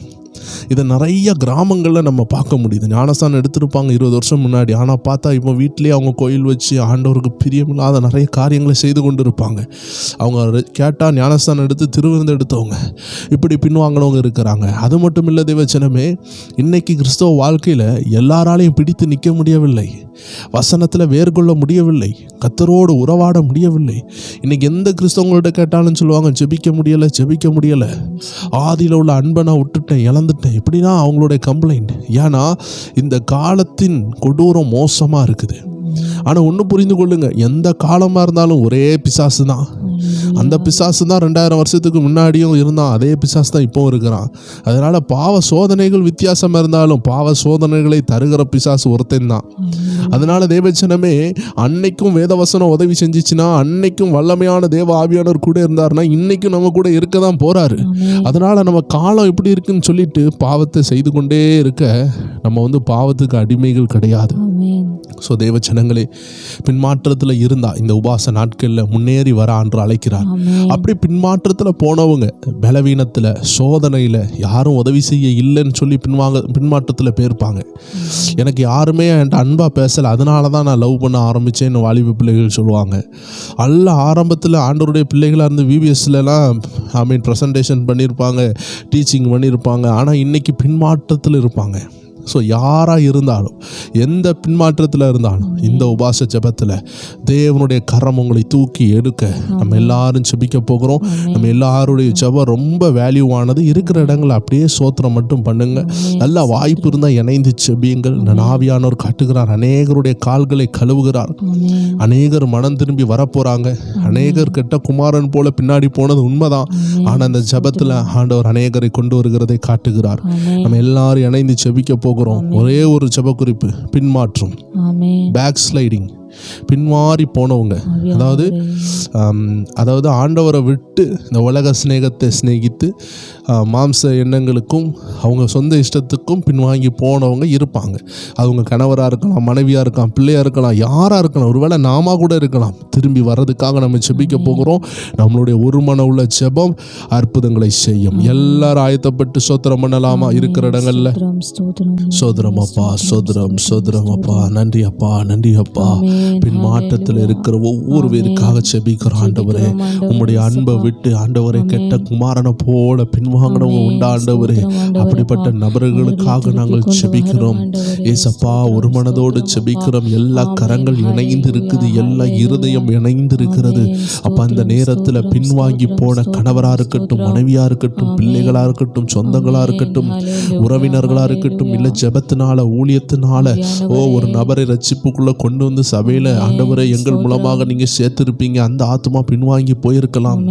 இதை நிறைய கிராமங்களில் நம்ம பார்க்க முடியுது. ஞானஸ்தானம் எடுத்திருப்பாங்க 20 வருஷம் முன்னாடி. ஆனால் பார்த்தா இப்போ வீட்டிலேயே அவங்க கோயில் வச்சு ஆண்டவருக்கு பிரியமில்லாத நிறைய காரியங்களை செய்து கொண்டு இருப்பாங்க. அவங்க கேட்டால் ஞானஸ்தானம் எடுத்து திருவிருந்து எடுத்தவங்க, இப்படி பின்வாங்கினவங்க இருக்கிறாங்க. அது மட்டும் இல்லை தேவச்சனமே, இன்னைக்கு கிறிஸ்தவ வாழ்க்கையில் எல்லாராலையும் பிடித்து நிற்க முடியவில்லை, வசனத்தில் வேர்கொள்ள முடியவில்லை, கர்த்தரோடு உறவாட முடியவில்லை. இன்னைக்கு எந்த கிறிஸ்தவங்கள்ட்ட கேட்டாலும் சொல்லுவாங்க, ஜெபிக்க முடியலை, ஜெபிக்க முடியலை, ஆதியில் உள்ள அன்பை நான் விட்டுட்டேன், இழந்துட்டேன். இப்படின்னா அவங்களுடைய கம்ப்ளைண்ட். ஏன்னா இந்த காலத்தின் கொடூரம் மோசமாக இருக்குது. ஆனால் ஒன்று புரிந்து கொள்ளுங்க, எந்த காலமாக இருந்தாலும் ஒரே பிசாசு தான். அந்த பிசாசு தான் 2000 வருஷத்துக்கு முன்னாடியும் இருந்தான், அதே பிசாசு தான் இப்போவும் இருக்கிறான். அதனால் பாவ சோதனைகள் வித்தியாசமாக இருந்தாலும் பாவ சோதனைகளை தருகிற பிசாசு ஒருத்தன் தான். அதனால் தேவச்சனமே, அன்னைக்கும் வேதவசனம் உதவி செஞ்சிச்சுன்னா, அன்னைக்கும் வல்லமையான தேவ ஆவியானவர் கூட இருந்தாருன்னா, இன்னைக்கும் நம்ம கூட இருக்க தான் போகிறாரு. அதனால் நம்ம காலம் எப்படி இருக்குன்னு சொல்லிட்டு பாவத்தை செய்து கொண்டே இருக்க நம்ம பாவத்துக்கு அடிமைகள் கிடையாது. ஸோ தேவ ஜனங்களே, பின்மாற்றத்தில் இருந்தால் இந்த உபாச நாட்களில் முன்னேறி வர ஆண்டு அழைக்கிறார். அப்படி பின்மாற்றத்தில் போனவங்க பலவீனத்தில், சோதனையில் யாரும் உதவி செய்ய இல்லைன்னு சொல்லி பின்மாற்றத்தில் போயிருப்பாங்க. எனக்கு யாருமே என்கிட்ட அன்பாக பேசலை, அதனால தான் நான் லவ் பண்ண ஆரம்பித்தேன்னு வாலிப பிள்ளைகள் சொல்லுவாங்க. அல்ல, ஆரம்பத்தில் ஆண்டவருடைய பிள்ளைகளாக இருந்து விபிஎஸ்லாம் ப்ரெசன்டேஷன் பண்ணியிருப்பாங்க, டீச்சிங் பண்ணியிருப்பாங்க. ஆனால் இன்றைக்கி பின்மாற்றத்தில் இருப்பாங்க. ஸோ யாராக இருந்தாலும், எந்த பின்மாற்றத்தில் இருந்தாலும், இந்த உபாச ஜெபத்தில் தேவனுடைய கரம் உங்களை தூக்கி எடுக்க நம்ம எல்லாரும் ஜெபிக்க போகிறோம். நம்ம எல்லாருடைய ஜெபம் ரொம்ப வேல்யூவானது. இருக்கிற இடங்களை அப்படியே சோத்திரம் மட்டும் பண்ணுங்க. நல்ல வாய்ப்பு இருந்தால் இணைந்து ஜெபியுங்கள். ஆவியானவர் காட்டுகிறார், அநேகருடைய கால்களை கழுவுகிறார். அநேகர் மனம் திரும்பி வரப்போகிறாங்க. அநேகர் கெட்ட குமாரன் போல பின்னாடி போனது உண்மைதான். ஆனால் அந்த ஜெபத்தில் ஆண்டவர் அநேகரை கொண்டு வருகிறதை காட்டுகிறார். நம்ம எல்லாரும் இணைந்து ஜெபிக்க போகிறோம். ஒரே ஒரு ஜெப குறிப்பு, பின்மாற்றம், பேக் ஸ்லைடிங், பின்மாறி போனவங்க, அதாவது ஆண்டவரை விட்டு இந்த உலக சிநேகத்தை சிநேகித்து மாம்ச எண்ணங்களுக்கும் அவங்க சொந்த இஷ்டத்துக்கும் பின்வாங்கி போனவங்க இருப்பாங்க. அவங்க கணவராக இருக்கலாம், மனைவியாக இருக்கலாம், பிள்ளையாக இருக்கலாம், யாராக இருக்கலாம், ஒருவேளை நாம கூட இருக்கலாம். திரும்பி வர்றதுக்காக நம்ம ஜெபிக்க போகிறோம். நம்மளுடைய ஒரு மன உள்ள ஜெபம் அற்புதங்களை செய்யும். எல்லாரும் ஆயத்தப்பட்டு சோத்திரம் பண்ணலாமா? இருக்கிற இடங்கள்ல சோதரம் அப்பா, சோதரம், சோதரம் அப்பா, நன்றி அப்பா, நன்றி அப்பா. பின்மாற்றத்தில் இருக்கிற ஒவ்வொரு பேருக்காக செபிக்கிறோம் ஆண்டவரே. உம்முடைய அன்பை விட்டு ஆண்டவரை கெட்ட குமாரனை போல பின்வாங்கினவங்க உண்டா ஆண்டவரே. அப்படிப்பட்ட நபர்களுக்காக நாங்கள் செபிக்கிறோம் ஏசப்பா. ஒரு மனதோடு செபிக்கிறோம். எல்லா கரங்கள் இணைந்து இருக்குது, எல்லா இருதயம் இணைந்து இருக்கிறது அப்ப. அந்த நேரத்தில் பின்வாங்கி போன கணவரா இருக்கட்டும், மனைவியா இருக்கட்டும், பிள்ளைகளா இருக்கட்டும், சொந்தங்களா இருக்கட்டும், உறவினர்களா இருக்கட்டும், இல்ல ஜெபத்தினால ஊழியத்தினால ஒரு நபரை ரட்சிப்புக்குள்ள கொண்டு வந்து சபையில ஆண்டவரை எங்கள் மூலமாக நீங்க சேர்த்திருப்பீங்க, அந்த ஆத்மா பின்வாங்கி போயிருக்கலாம்.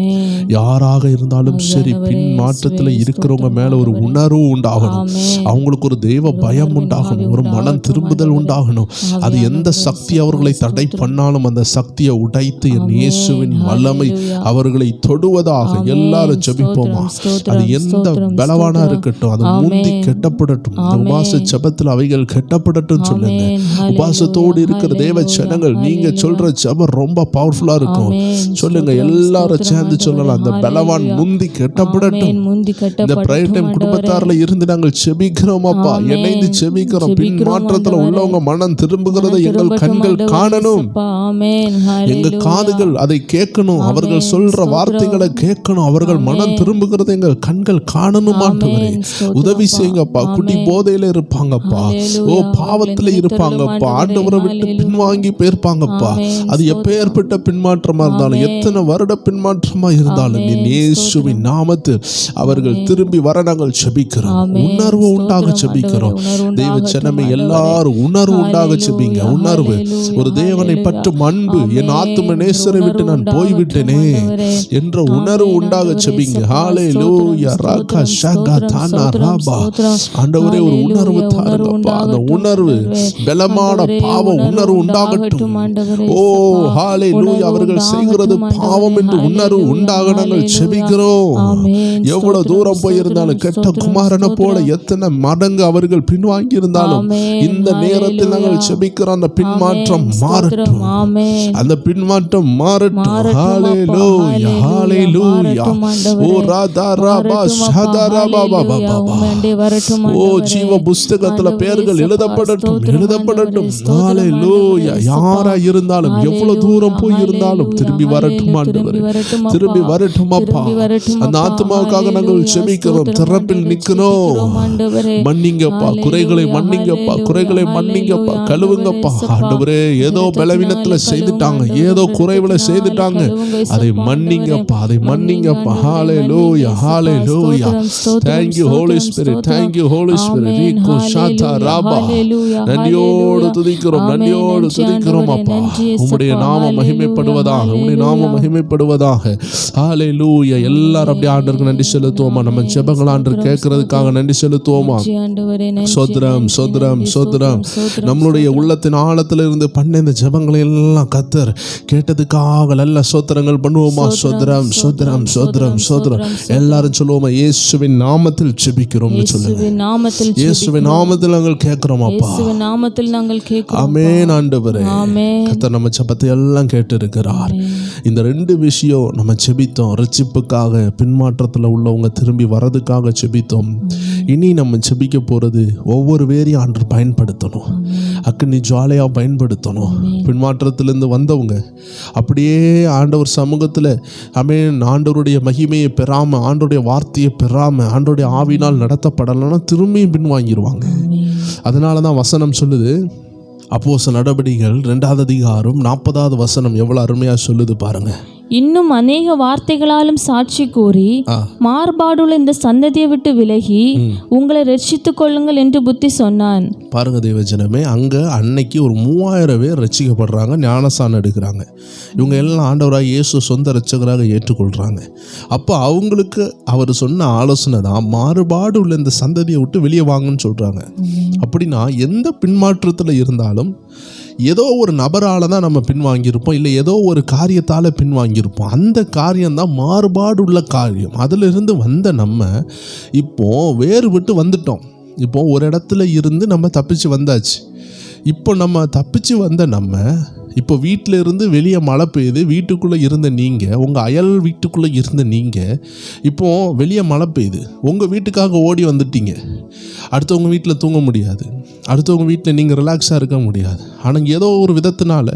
யாராக இருந்தாலும் சரி, பின் மாற்றத்துல இருக்கிறவங்க மேல ஒரு உணர்வு உண்டாகணும், அவங்களுக்கு ஒரு தெய்வ பயம் உண்டாகணும், ஒரு மனம் திரும்புதல் உண்டாகணும். அது எந்த சக்தி அவர்களை தடை பண்ணாலும் அந்த சக்தியை உடைத்து என் இயேசுவின் வல்லமை அவர்களை தொடுவதாக எல்லாரும் ஜெபிப்போமா. அது எந்த பலவானா இருக்கட்டும், அது முந்தி கெட்டப்படட்டும். உபாச ஜெபத்தில் அவைகள் கெட்டப்படட்டும் சொல்லுங்க. உபாசத்தோடு இருக்கிற தேவ ஜனங்கள், நீங்க சொல்ற ஜெபம் ரொம்ப பவர்ஃபுல்லா இருக்கும் சொல்லுங்க. எல்லாரும் சேர்ந்து சொல்லலாம், அந்த பலவான் முந்தி கெட்டப்படட்டும். இந்த பிரைட் டைம் குடும்பத்தாரில் இருந்து நாங்கள் செபிக்கிறோம் அப்பா, இணைந்து செபிக்கிறோம். பின் மாற்றத்துல உள்ளவங்க மனம் திரும்புகிறதை எங்கள் கண்கள் காணணும், எங்க காதுகள் அதை கேட்கணும், அவர்கள் சொல்ற வார்த்தைகளை கேட்கணும், அவர்கள் மனம் திரும்புகிறதை எங்கள் கண்கள் காணணும் ஆண்டவரே. உதவி செய்யுங்கப்பா. குடி போதையில இருப்பாங்கப்பா, பாவத்துல இருப்பாங்கப்பா, ஆண்டவரை விட்டு பின்வாங்கி போயிருப்பாங்கப்பா. அது எப்பேற்பட்ட பின்மாற்றமா இருந்தாலும், எத்தனை வருட பின்மாற்றமா இருந்தாலும் இயேசுவின் நாமத்தில் அவர்கள் திரும்பி வர நாங்கள் செபிக்கிறோம். உணர்வு உண்டாக செபிக்கிறோம். தெய்வ ஜனமே எல்லாரும் உணர்வு உண்டாக செபிங்க. உணர்வு, ஒரு தேவனை பற்றும் அன்பு, என் ஆத்தும நேசரை விட்டு நான் போய்விட்டேனே என்ற உணர்வு உண்டாக செபிங்க. ஹalleluya ராகா ஷாகா தானா ராபா. ஆண்டவரே ஒரு உணர்வு தாருங்கப்பா. அந்த உணர்வு பலமான பாவ உணர்வு உண்டாகட்டும். ஹalleluya அவர்கள் செய்கிறது பாவம் என்று உணர்வு உண்டாக நாங்கள் செபிக்கிறோம். எவ்வளவு தூரம் போயிருந்தாலும், கெட்ட குமாரனை போல எத்தனை மடங்கு அவர்கள் பின்வாங்கி இருந்தாலும், இந்த நேரத்தில் நாங்கள் செபிக்கிறோம். அந்த பின்மாற்றம் மாறட்டும், அந்த பின்மாற்றம் மாறட்டும். ஹalleluya ஹalleluya. ஓ ராதா ராபா ஷதா ராபா பாபா. ஓ ஜீவ புஸ்தகத்துல பெயர்கள் எழுதப்படட்டும், எழுதப்படட்டும். ஹalleluya. யாரா இருந்தாலும், எவ்வளவு தூரம் போய் இருந்தாலும் திரும்பி வரட்டும் ஆண்டவரே, திரும்பி வரட்டும் அப்பா. அந்த ஆத்மாவுக்காக நாங்கள் செபிக்கிறோம். திறப்பில் நிக்கணும். மன்னிங்கப்பா, குறைகளை மன்னிங்கப்பா, குறைகளை மன்னிங்கப்பா, கழுவுங்கப்பா ஆண்டவரே. ஏதோ பலவீனத்துல செய்துட்டாங்க, ஏதோ குறைவுல செய்துட்டாங்க, அதை மன்னிங்கப்பா, அதை மன்னிங்கப்பா. ஹalleluya ஹalleluya. Thank you Holy Spirit, thank you Holy Spirit. ரீகோ ஷாதா ராபா. நன்றியோடு துதிக்கிறோம், நன்றியோடு துதிக்கிறோம் அப்பா. உம்முடைய நாமம் மகிமைப்படுவதாக, உம்முடைய நாமம் மகிமைப்படுவதாக. ஹalleluya. எல்லாரும் அப்படியே ஆண்டவருக்கு நன்றி செலுத்துவோமா. நம்ம ஜெபங்கள் ஆண்டவர் கேட்கறதுக்காக நன்றி செலுத்துவோமா. சோத்ரம் சோத்ரம் சோத்ரம். நம்மளுடைய உள்ளத்தின் ஆழத்துல இருந்து பண்ண இந்த ஜெபங்களை எல்லாம் கர்த்தர் கேட்டதுக்காக நல்ல சோத்திரங்கள் பண்ணுவோமா. சோத்ரம் சோத்ரம் சோத்ரம் சோத்ரம். எல்லாரும் சொல்லுவோமா, இயேசுவின் நாமத்தில் ஜெபிக்கிறோம்னு சொல்லுங்க. இயேசுவின் நாமத்தில் நாங்கள் கேட்கிறோம் அப்பா. ஆமென் ஆண்டவரே. கர்த்தர் நம்ம ஜெபத்தை எல்லாம் கேட்டு இருக்கிறார். இந்த ரெண்டு விஷயம் நம்ம ஜெபித்தோம், ரட்சிப்புக்காக, பின்மாற்றத்தில் உள்ளவங்க திரும்பி வரதுக்காக ஜெபித்தோம். இனி நம்ம ஜெபிக்க போறது ஒவ்வொரு வேரையும் ஆண்டவர் பயன்படுத்தணும், அக்கினி ஜுவாலையா பயன்படுத்தணும். பின்மாற்றத்திலிருந்து வந்தவங்க அப்படியே ஆண்டவர் சமூகத்தில் ஆமென் ஆண்டவருடைய மகிமையை பெறாம, ஆண்டவருடைய வார்த்தையை பெறாம, ஆண்டவருடைய ஆவினால் நடத்தப்படலைன்னா திரும்பியும் பின்வாங்கிடுவாங்க. அதனால தான் வசனம் சொல்லுது, அப்போஸ்தலர் நடபடிகள் 2வது அதிகாரம் 40வது வசனம் எவ்வளவு அருமையா சொல்லுது பாருங்க. இன்னும் அநேக வார்த்தைகளாலும் சாட்சி கூறி மாறுபாடுள்ள இந்த சந்ததியை விட்டு விலகி உங்களை ரட்சித்துக் கொள்ளுங்கள் என்று புத்தி சொன்னான். பாருங்க தேவஜனமே, அங்க அன்னைக்கு ஒரு 3000 பேர் ரட்சிக்கப்படுறாங்க, ஞானஸ்நானம் எடுக்கிறாங்க. இவங்க எல்லாம் ஆண்டவராக இயேசு சொந்த ரட்சகராக ஏற்றுக்கொள்றாங்க. அப்போ அவங்களுக்கு அவர் சொன்ன ஆலோசனை தான், மாறுபாடு உள்ள இந்த சந்ததியை விட்டு வெளியே வாங்கன்னு சொல்றாங்க. அப்படின்னா எந்த பின்மாற்றத்தில் இருந்தாலும் ஏதோ ஒரு நபரால் தான் நம்ம பின்வாங்கியிருப்போம், இல்லை ஏதோ ஒரு காரியத்தால் பின்வாங்கியிருப்போம். அந்த காரியம்தான் மாறுபாடு உள்ள காரியம். அதிலிருந்து வந்த நம்ம இப்போது வேறு விட்டு வந்துட்டோம். இப்போ ஒரு இடத்துல இருந்து நம்ம தப்பிச்சு வந்தாச்சு. இப்போ நம்ம தப்பிச்சு வந்த நம்ம இப்போ வீட்டில் இருந்து வெளியே மழை பெய்யுது, வீட்டுக்குள்ளே இருந்த நீங்கள், உங்கள் அயல் வீட்டுக்குள்ளே இருந்த நீங்கள், இப்போது வெளியே மழை பெய்யுது, உங்கள் வீட்டுக்காக ஓடி வந்துட்டீங்க. அடுத்தவங்க வீட்டில் தூங்க முடியாது, அடுத்தவங்க வீட்டில் நீங்கள் ரிலாக்ஸாக இருக்க முடியாது. ஆனால் ஏதோ ஒரு விதத்தினால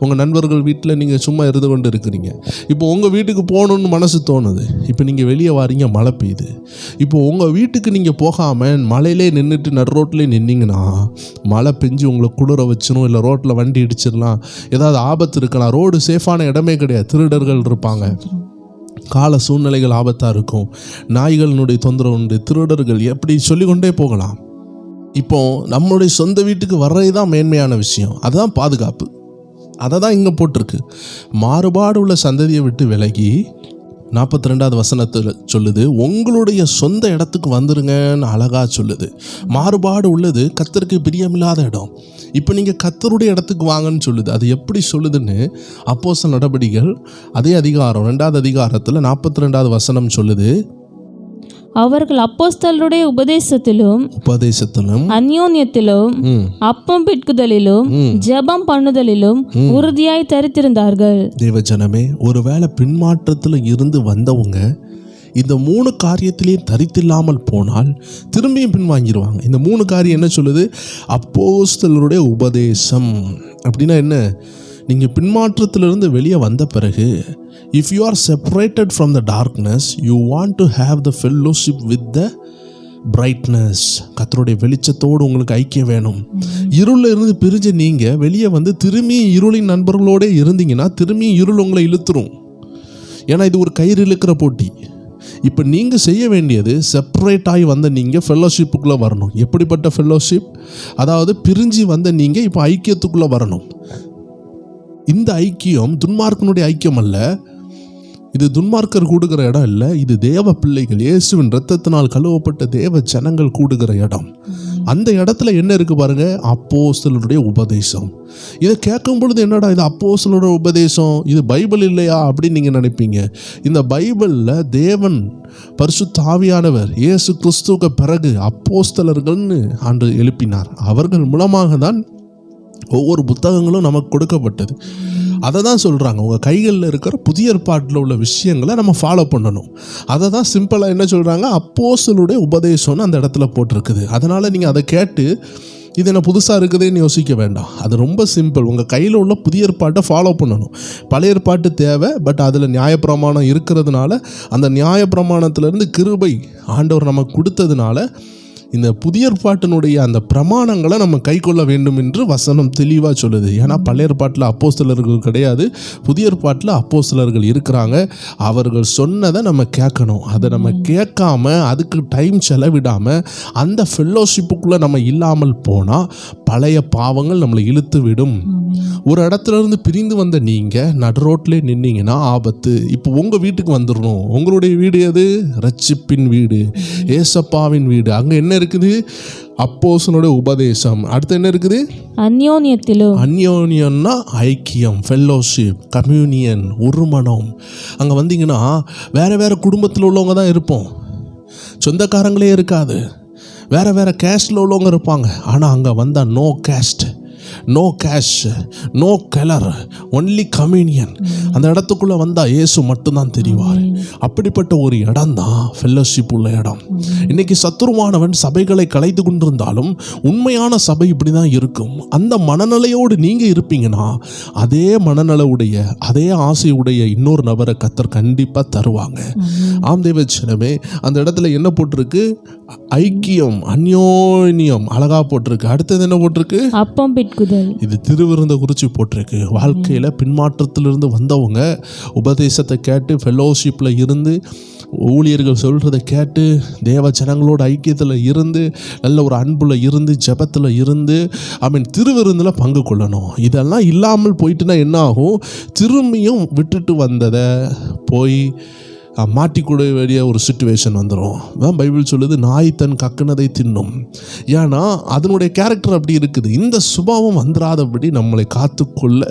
உங்கள் நண்பர்கள் வீட்டில் நீங்கள் சும்மா இருந்து கொண்டு இருக்கிறீங்க. இப்போ உங்கள் வீட்டுக்கு போகணுன்னு மனசு தோணுது. இப்போ நீங்கள் வெளியே வாரீங்க, மழை பெய்யுது. இப்போ உங்கள் வீட்டுக்கு நீங்கள் போகாமல் மழையிலே நின்றுட்டு நடு ரோட்டிலே நின்னீங்கன்னா மழை பெஞ்சு உங்களை குளிர வச்சிடும், இல்லை ரோட்டில் வண்டி இடிச்சிடலாம், ஏதாவது ஆபத்து இருக்கலாம். ரோடு சேஃபான இடமே கிடையாது, திருடர்கள் இருப்பாங்க, கால சூழ்நிலைகள் ஆபத்தாக இருக்கும், நாய்களினுடைய தொந்தரவு உண்டு, திருடர்கள், எப்படி சொல்லிக்கொண்டே போகலாம். இப்போ நம்மளுடைய சொந்த வீட்டுக்கு வர்றது தான் மேன்மையான விஷயம், அதுதான் பாதுகாப்பு. அதை தான் இங்கே போட்டிருக்கு. மாறுபாடு உள்ள சந்ததியை விட்டு விலகி 42வது வசனத்தில் சொல்லுது, உங்களுடைய சொந்த இடத்துக்கு வந்துருங்கன்னு அழகாக சொல்லுது. மாறுபாடு உள்ளது கர்த்தருக்கு பிரியமில்லாத இடம். இப்போ நீங்கள் கர்த்தருடைய இடத்துக்கு வாங்கன்னு சொல்லுது. அது எப்படி சொல்லுதுன்னு அப்போஸ்தலர் நடபடிகள் அதே அதிகாரம் 2வது அதிகாரத்தில் 42வது வசனம் சொல்லுது, அவர்கள் அப்போஸ்தலருடைய உபதேசத்திலும் அந்யோன்யத்திலும் அப்பம் பிட்குதலிலும் ஜெபம் பண்ணுதலிலும் உறுதியாய் தரித்திருந்தார்கள். தேவஜனமே, ஒருவேளை பின்மாற்றத்தில் இருந்து வந்தவங்க இந்த 3 காரியத்திலேயும் தரித்தில்லாமல் போனால் திரும்பியும் பின்வாங்கிடுவாங்க. இந்த 3 காரியம் என்ன சொல்லுது? அப்போஸ்தலருடைய உபதேசம் அப்படின்னா என்ன? நீங்கள் பின்மாற்றத்திலிருந்து வெளியே வந்த பிறகு, if you are separated from the darkness, you want to have the fellowship with the brightness. கர்த்தருடைய வெளிச்சத்தோடு உங்களுக்கு ஐக்கியம் வேணும். இருளில் இருந்து பிரிஞ்சு நீங்கள் வெளியே வந்து திரும்பி இருளின் நண்பர்களோடு இருந்தீங்கன்னா திரும்பி இருள் உங்களை இழுத்துரும். ஏன்னா இது ஒரு கயிறு இழுக்கிற போட்டி. இப்போ நீங்கள் செய்ய வேண்டியது, செப்பரேட் ஆகி வந்த நீங்கள் ஃபெல்லோஷிப்புக்குள்ளே வரணும். எப்படிப்பட்ட ஃபெல்லோஷிப்? அதாவது பிரிஞ்சு வந்த நீங்கள் இப்போ ஐக்கியத்துக்குள்ளே வரணும். இந்த ஐக்கியம் துன்மார்க்கனுடைய ஐக்கியம் அல்ல, இது துன்மார்க்கர் கூடுகிற இடம் இல்லை, இது தேவ பிள்ளைகள், இயேசுவின் இரத்தத்தினால் கழுவப்பட்ட தேவ ஜனங்கள் கூடுகிற இடம். அந்த இடத்துல என்ன இருக்குது பாருங்க, அப்போஸ்தலருடைய உபதேசம். இதை கேட்கும் பொழுது என்னடா இது அப்போஸ்தலருடைய உபதேசம், இது பைபிள் இல்லையா அப்படின்னு நீங்கள் நினைப்பீங்க. இந்த பைபிளில் தேவன் பரிசுத்த ஆவியானவர் இயேசு கிறிஸ்துவுக்கு பிறகு அப்போஸ்தலர்கள்னு ஆண்டு எழுப்பினார். அவர்கள் மூலமாக தான் ஒவ்வொரு புத்தகங்களும் நமக்கு கொடுக்கப்பட்டது. அதை தான் சொல்கிறாங்க, உங்கள் கைகளில் இருக்கிற புதிய ஏற்பாட்டில் உள்ள விஷயங்களை நம்ம ஃபாலோ பண்ணணும். அதை தான் சிம்பிளாக என்ன சொல்கிறாங்க, அப்போஸ்தலருடைய உபதேசம்னு அந்த இடத்துல போட்டிருக்குது. அதனால் நீங்கள் அதை கேட்டு இது என்ன புதுசாக இருக்குதுன்னு யோசிக்க வேண்டாம். அது ரொம்ப சிம்பிள். உங்கள் கையில் உள்ள புதிய ஏற்பாட்டை ஃபாலோ பண்ணணும். பழைய ஏற்பாட்டு தேவை, பட் அதில் நியாயப்பிரமாணம் இருக்கிறதுனால, அந்த நியாயப்பிரமாணத்திலேருந்து கிருபை ஆண்டவர் நமக்கு கொடுத்ததுனால இந்த புதிய ஏற்பாட்டினுடைய அந்த பிரமாணங்களை நம்ம கை கொள்ள வேண்டும் என்று வசனம் தெளிவாக சொல்லுது. ஏன்னா பழைய ஏற்பாட்டில் அப்போஸ்தலர்கள் கிடையாது, புதிய ஏற்பாட்டில் அப்போஸ்தலர்கள் இருக்கிறாங்க. அவர்கள் சொன்னதை நம்ம கேட்கணும். அதை நம்ம கேட்காம அதுக்கு டைம் செலவிடாமல் அந்த ஃபெல்லோஷிப்புக்குள்ளே நம்ம இல்லாமல் போனால் பழைய பாவங்கள் நம்மளை இழுத்து விடும். ஒரு இடத்துல இருந்து பிரிந்து வந்த நீங்கள் நடு ரோட்லேயே நின்னீங்கன்னா ஆபத்து. இப்போ உங்கள் வீட்டுக்கு வந்துடணும். உங்களுடைய வீடு எது? ரட்சிப்பின் வீடு, ஏசப்பாவின் வீடு. அங்கே என்ன இருக்குது? அப்போஸ்தலருடைய உபதேசம். அடுத்து என்ன இருக்குது? அந்யோன்யத்திலும். அந்யோன்யம்னா ஐக்கியம், ஃபெல்லோஷிப், கம்யூனியன், உருமணம். அங்கே வந்தீங்கன்னா வேறு வேறு குடும்பத்தில் உள்ளவங்க தான் இருப்போம், சொந்தக்காரங்களே இருக்காது, வேறு வேறு கேஸ்டில் உள்ளவங்க இருப்பாங்க. ஆனால் அங்கே வந்தால் no caste, no cash, no colour, only communion. அந்த இடத்துக்குள்ளே வந்தால் இயேசு மட்டும்தான் தெரிவார். அப்படிப்பட்ட ஒரு இடம் தான் ஃபெல்லோஷிப் உள்ள இடம். இன்றைக்கி சத்துருவானவன் சபைகளை கலைத்து கொண்டிருந்தாலும் உண்மையான சபை இப்படி தான் இருக்கும். அந்த மனநிலையோடு நீங்கள் இருப்பீங்கன்னா அதே மனநிலையுடைய அதே ஆசையுடைய இன்னொரு நபரை கர்த்தர் கண்டிப்பாக தருவாங்க. ஆம் தேவச்சனமே, அந்த இடத்துல என்ன போட்டிருக்கு? ஐக்கியம், அந்யோன்யம், அழகாக போட்டிருக்கு. அடுத்தது என்ன போட்டிருக்கு? அப்பம் பிட்குதல். இது திருவிருந்த குறித்து போட்டிருக்கு. வாழ்க்கையில் பின்மாற்றத்திலிருந்து வந்தவங்க உபதேசத்தை கேட்டு ஃபெல்லோஷிப்பில் இருந்து ஊழியர்கள் சொல்கிறத கேட்டு தேவ ஜனங்களோட ஐக்கியத்தில் இருந்து நல்ல ஒரு அன்புல இருந்து ஜெபத்தில் இருந்து திருவிருந்தில் பங்கு கொள்ளணும். இதெல்லாம் இல்லாமல் போயிட்டுனா என்ன ஆகும்? திரும்பியும் விட்டுட்டு வந்ததை போய் மாட்டிக்கூட வேண்டிய ஒரு சுச்சுவேஷன் வந்துடும். பைபிள் சொல்லுது நாய் தன் கக்குனதை தின்னும். ஏன்னா அதனுடைய கேரக்டர் அப்படி இருக்குது. இந்த சுபாவம் வந்துடாதபடி நம்மளை காத்துக்கொள்ள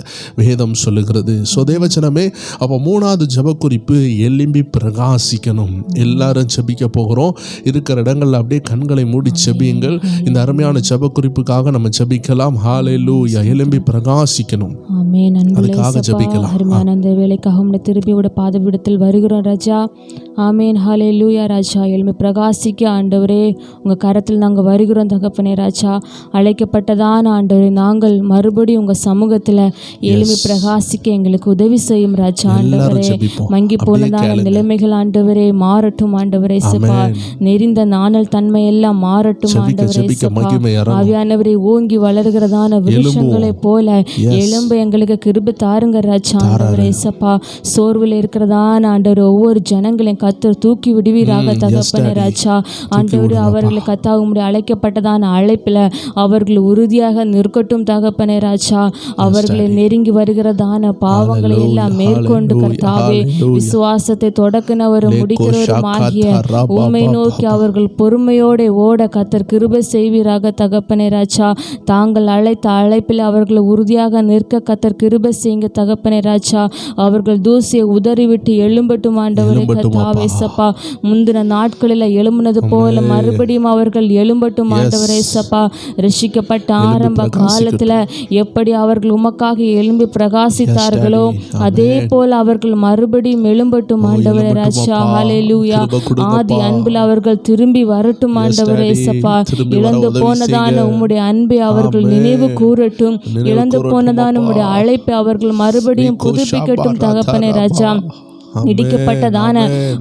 வேதம் சொல்லுகிறது. ஸோ தேவச்சனமே, அப்போ 3வது ஜெப குறிப்பு எழும்பி பிரகாசிக்கணும். எல்லாரும் ஜெபிக்க போகிறோம். இருக்கிற இடங்கள்ல அப்படியே கண்களை மூடி ஜெபியுங்கள். இந்த அருமையான ஜெப குறிப்புக்காக நம்ம ஜெபிக்கலாம். ஹல்லேலூயா. எழும்பி பிரகாசிக்கணும். ஆமென். அதுக்காக ஜெபிக்கலாம். அருமையான அந்த வேலைக்காக உம்முடைய திருப்பியோட பாதபீடத்தில் வருகிறோம் ராஜா. ஆமென். ஹல்லேலூயா ராஜா. எழும்பி பிரகாசிக்க ஆண்டவரே உங்கள் கரத்தில் நாங்கள் வருகிறோம் தகப்பனே ராஜா. அழைக்கப்பட்டதான ஆண்டவரே நாங்கள் மறுபடியும் உங்கள் சமூகத்தில் எழும்பி பிரகாசிக்க எங்களுக்கு உதவி செய்யும் ராஜா. ஆண்டவரே மங்கி போனதான நிலைமைகள் ஆண்டவரே மாறட்டும் ஆண்டவரே சப்பா. நெறிந்த நாணல் தன்மை எல்லாம் மாறட்டும் ஆண்டவரே சப்பா. ஆவியானவரே ஓங்கி வளர்கிறதான விருட்சங்களை போல எழும்பு எங்களுக்கு கிருபை தாருங்க ராஜா. ஆண்டவரே சப்பா. சோர்வில் இருக்கிறதான ஆண்டவர் ஒவ்வொரு ஜனங்களையும் கத்தர் தூக்கி விடுவீராக தகப்பனே ராஜா. ஆண்டவர் அவர்களை கத்தாக உம்முடைய அழைக்கப்பட்டதான அழைப்பில் அவர்கள் உறுதியாக நிற்கட்டும் தகப்பனே ராஜா. அவர்களை நெருங்கி வருகிறதான பாவங்களை எல்லாம் மேற்கொண்டு கர்த்தாவே விசுவாசத்தை தொடக்கினவரும் முடிக்கிறவரும் ஆகிய உம்மை நோக்கி அவர்கள் பொறுமையோடு ஓட கத்தர் கிருபை செய்வீராக தகப்பனே ராஜா. தாங்கள் அழைத்த அழைப்பில் அவர்களை உறுதியாக நிற்க கத்தர் கிருபை செய்யுங்க தகப்பனே ராஜா. அவர்கள் தூசியை உதறிவிட்டு எழும்பட்டும் ஆண்டவரே கத்தாவே சப்பா. முந்தின நாட்களில் எழும்பினது போல மறுபடியும் அவர்கள் எழும்பட்டும் ஆண்டவரே சப்பா. ரட்சிக்கப்பட்ட ஆரம்ப காலத்தில் எப்படி அவர்கள் உமக்காக எழும்பி பிரகாசித்தார்களோ அதே போல அவர்கள் மறுபடியும் எழும்பட்டும் ஆண்டவரே ராஜா. ஹல்லேலூயா. ஆதி அன்பில் அவர்கள் திரும்பி வரட்டும் ஆண்டவரே சப்பா. இழந்து போனதான உம்முடைய அன்பை அவர்கள் நினைவு கூறட்டும். இழந்து போனதான உம்முடைய அழைப்பை அவர்கள் மறுபடியும் புதுப்பிக்கட்டும் தகப்பனே ராஜா. இடிக்கப்பட்டதான